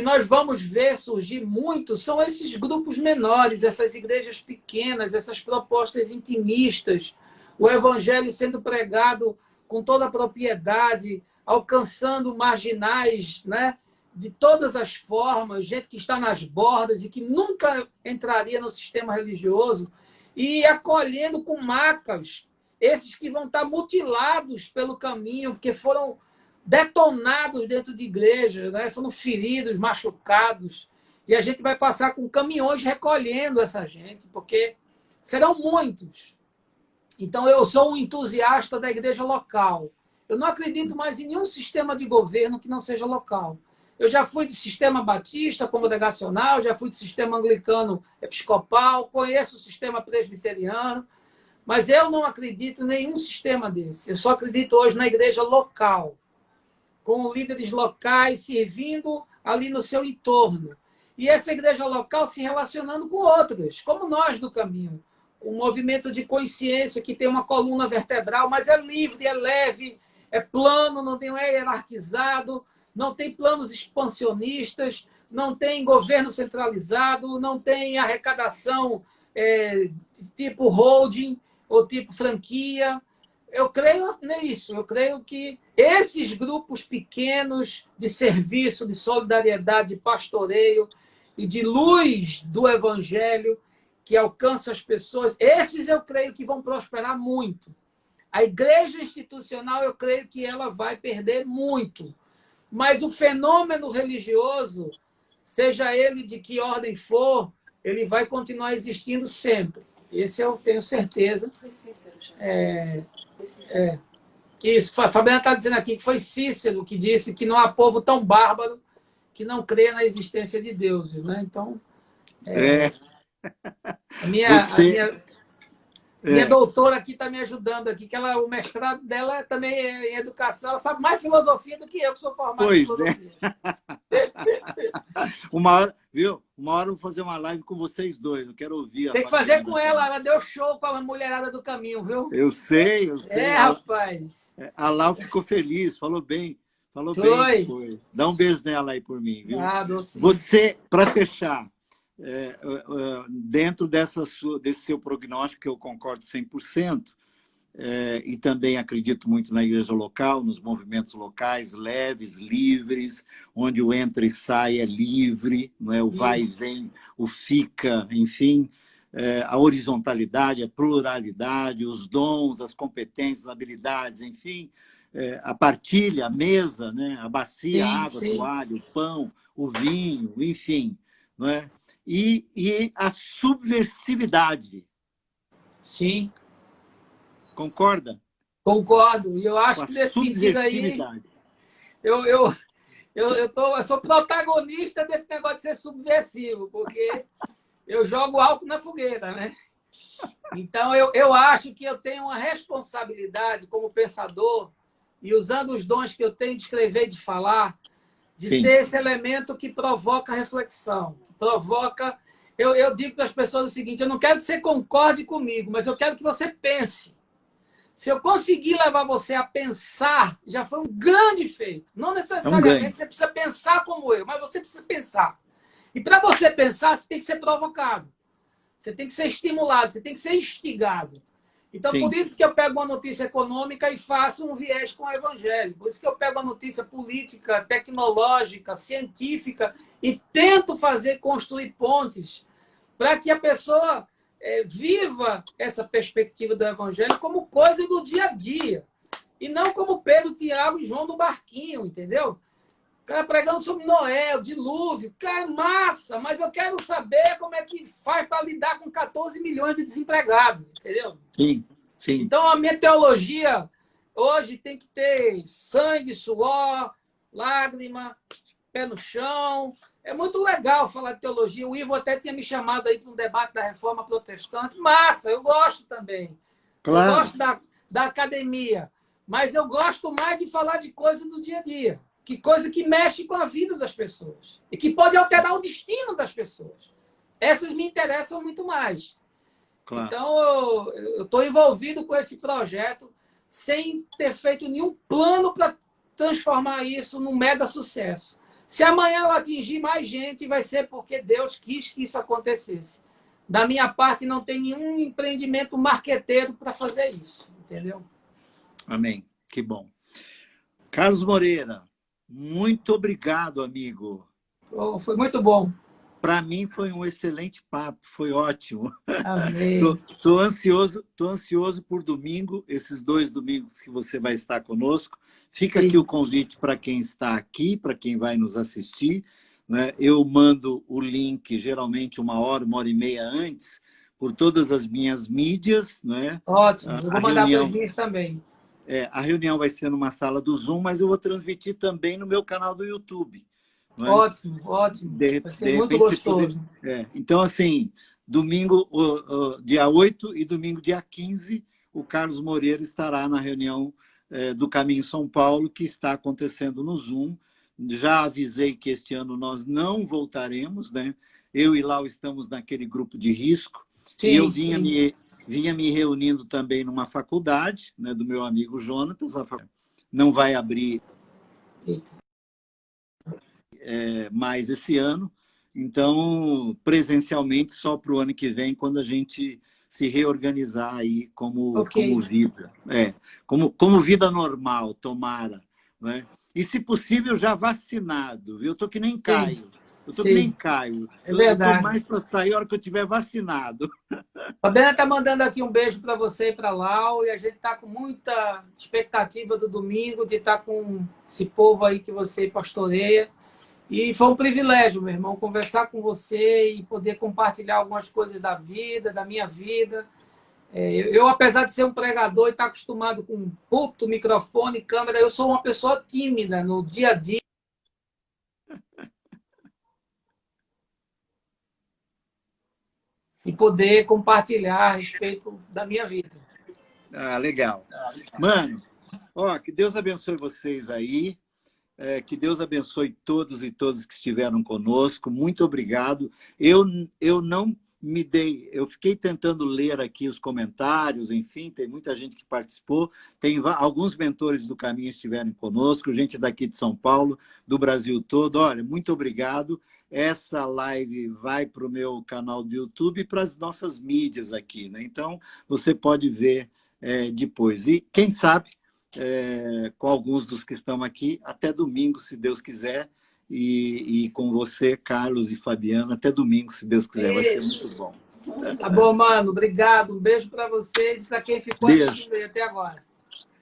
nós vamos ver surgir muito são esses grupos menores, essas igrejas pequenas, essas propostas intimistas, o evangelho sendo pregado com toda a propriedade, alcançando marginais, né, de todas as formas, gente que está nas bordas e que nunca entraria no sistema religioso, e acolhendo com macas esses que vão estar mutilados pelo caminho, porque foram detonados dentro de igrejas, né? Foram feridos, machucados, e a gente vai passar com caminhões recolhendo essa gente, porque serão muitos. Então, eu sou um entusiasta da igreja local. Eu não acredito mais em nenhum sistema de governo que não seja local. Eu já fui do sistema batista congregacional, já fui do sistema anglicano episcopal, conheço o sistema presbiteriano, mas eu não acredito em nenhum sistema desse. Eu só acredito hoje na igreja local, com líderes locais servindo ali no seu entorno. E essa igreja local se relacionando com outras, como nós do caminho. Um movimento de consciência que tem uma coluna vertebral, mas é livre, é leve, é plano, não é hierarquizado, não tem planos expansionistas, não tem governo centralizado, não tem arrecadação tipo holding ou tipo franquia. Eu creio nisso, eu creio que esses grupos pequenos de serviço, de solidariedade, de pastoreio e de luz do evangelho que alcança as pessoas, esses eu creio que vão prosperar muito. A igreja institucional, eu creio que ela vai perder muito. Mas o fenômeno religioso, seja ele de que ordem for, ele vai continuar existindo sempre. Esse eu tenho certeza. Foi Cícero, Isso, a Fabiana está dizendo aqui que foi Cícero que disse que não há povo tão bárbaro que não crê na existência de deuses. Né? Então, a minha doutora aqui está me ajudando aqui, que o mestrado dela também é em educação, ela sabe mais filosofia do que eu sou formado em filosofia. Uma hora, viu? Uma hora eu vou fazer uma live com vocês dois, eu quero ouvir. Tem que fazer com ela deu show com a mulherada do caminho, viu? Eu sei. Rapaz. A Lau ficou feliz, falou bem. Foi. Dá um beijo nela aí por mim, viu? Sim. Você, para fechar, dentro desse seu prognóstico, que eu concordo 100%, e também acredito muito na igreja local, nos movimentos locais, leves, livres, onde o entra e sai é livre, não é? O vai e vem, o fica, enfim, a horizontalidade, a pluralidade, os dons, as competências, as habilidades, enfim, a partilha, a mesa, né? A bacia, a água, o toalha, o pão, o vinho, enfim, não é? E a subversividade. Sim. Concorda? Concordo. E eu acho que nesse sentido aí, eu sou protagonista desse negócio de ser subversivo, porque eu jogo álcool na fogueira, né? Então, eu acho que eu tenho uma responsabilidade como pensador, e usando os dons que eu tenho de escrever e de falar, de ser esse elemento que provoca reflexão, provoca... Eu digo para as pessoas o seguinte, eu não quero que você concorde comigo, mas eu quero que você pense. Se eu conseguir levar você a pensar, já foi um grande feito. Não necessariamente você precisa pensar como eu, mas você precisa pensar. E para você pensar, você tem que ser provocado. Você tem que ser estimulado, você tem que ser instigado. Então, por isso que eu pego uma notícia econômica e faço um viés com o evangelho. Por isso que eu pego uma notícia política, tecnológica, científica e tento construir pontes para que a pessoa viva essa perspectiva do evangelho como coisa do dia a dia. E não como Pedro, Tiago e João do barquinho, entendeu? O cara pregando sobre Noé, o dilúvio. Cara, massa, mas eu quero saber como é que faz para lidar com 14 milhões de desempregados, entendeu? Sim. Então, a minha teologia hoje tem que ter sangue, suor, lágrima, pé no chão. É muito legal falar de teologia. O Ivo até tinha me chamado aí para um debate da Reforma Protestante. Massa, eu gosto também. Claro. Eu gosto da academia. Mas eu gosto mais de falar de coisa do dia a dia. Que coisa que mexe com a vida das pessoas. E que pode alterar o destino das pessoas. Essas me interessam muito mais. Claro. Então, eu estou envolvido com esse projeto sem ter feito nenhum plano para transformar isso num mega sucesso. Se amanhã eu atingir mais gente, vai ser porque Deus quis que isso acontecesse. Da minha parte, não tem nenhum empreendimento marqueteiro para fazer isso. Entendeu? Amém. Que bom. Carlos Moreira, muito obrigado, amigo. Oh, foi muito bom. Para mim foi um excelente papo, foi ótimo. Amém. Tô ansioso por domingo, esses 2 domingos que você vai estar conosco. Fica aqui o convite para quem está aqui, para quem vai nos assistir, né? Eu mando o link, geralmente 1 hora e meia antes, por todas as minhas mídias, né? Ótimo, eu vou mandar para os minhas também. A reunião vai ser numa sala do Zoom, mas eu vou transmitir também no meu canal do YouTube. Não é? Ótimo, ótimo. Vai ser muito gostoso. Então, assim, domingo, dia 8 e domingo, dia 15, o Carlos Moreira estará na reunião do Caminho São Paulo, que está acontecendo no Zoom. Já avisei que este ano nós não voltaremos, né? Eu e Lau estamos naquele grupo de risco. Sim, e eu vinha me reunindo também numa faculdade, né, do meu amigo Jonatas. Não vai abrir mais esse ano. Então, presencialmente, só para o ano que vem, quando a gente se reorganizar aí como vida. Como vida normal, tomara. Né? E, se possível, já vacinado. Viu? Eu estou que nem Caio. É verdade. Eu estou mais para sair a hora que eu estiver vacinado. A Bena está mandando aqui um beijo para você e para Lau. E a gente está com muita expectativa do domingo de estar com esse povo aí que você pastoreia. E foi um privilégio, meu irmão, conversar com você e poder compartilhar algumas coisas da vida, da minha vida. Eu, apesar de ser um pregador e estar acostumado com púlpito, microfone, câmera, eu sou uma pessoa tímida no dia a dia. E poder compartilhar a respeito da minha vida. Ah, legal. Mano, que Deus abençoe vocês aí. Que Deus abençoe todos e todas que estiveram conosco. Muito obrigado. Eu não me dei... Eu fiquei tentando ler aqui os comentários, enfim, tem muita gente que participou. Tem alguns mentores do caminho estiveram conosco, gente daqui de São Paulo, do Brasil todo. Olha, muito obrigado. Essa live vai para o meu canal do YouTube e para as nossas mídias aqui, né? Então, você pode ver depois. E, quem sabe, com alguns dos que estão aqui, até domingo, se Deus quiser, e com você, Carlos e Fabiana, até domingo, se Deus quiser. Vai ser muito bom. Tá bom, mano. Obrigado. Um beijo para vocês e para quem ficou assistindo aí até agora.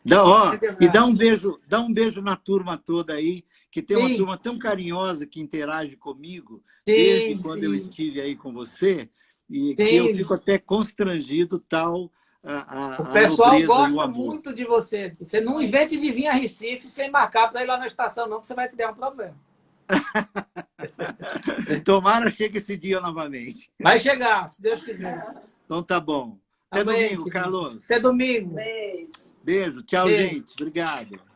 Dá um beijo na turma toda aí, que tem uma turma tão carinhosa que interage comigo desde quando eu estive aí com você, e que eu fico até constrangido tal... O pessoal gosta muito de você aqui. Você não invente de vir a Recife sem marcar para ir lá na estação, não, que você vai ter um problema. Tomara chegue esse dia novamente. Vai chegar, se Deus quiser. Então tá bom. Até domingo, Carlos. Até domingo. Beijo. Tchau, gente. Obrigado.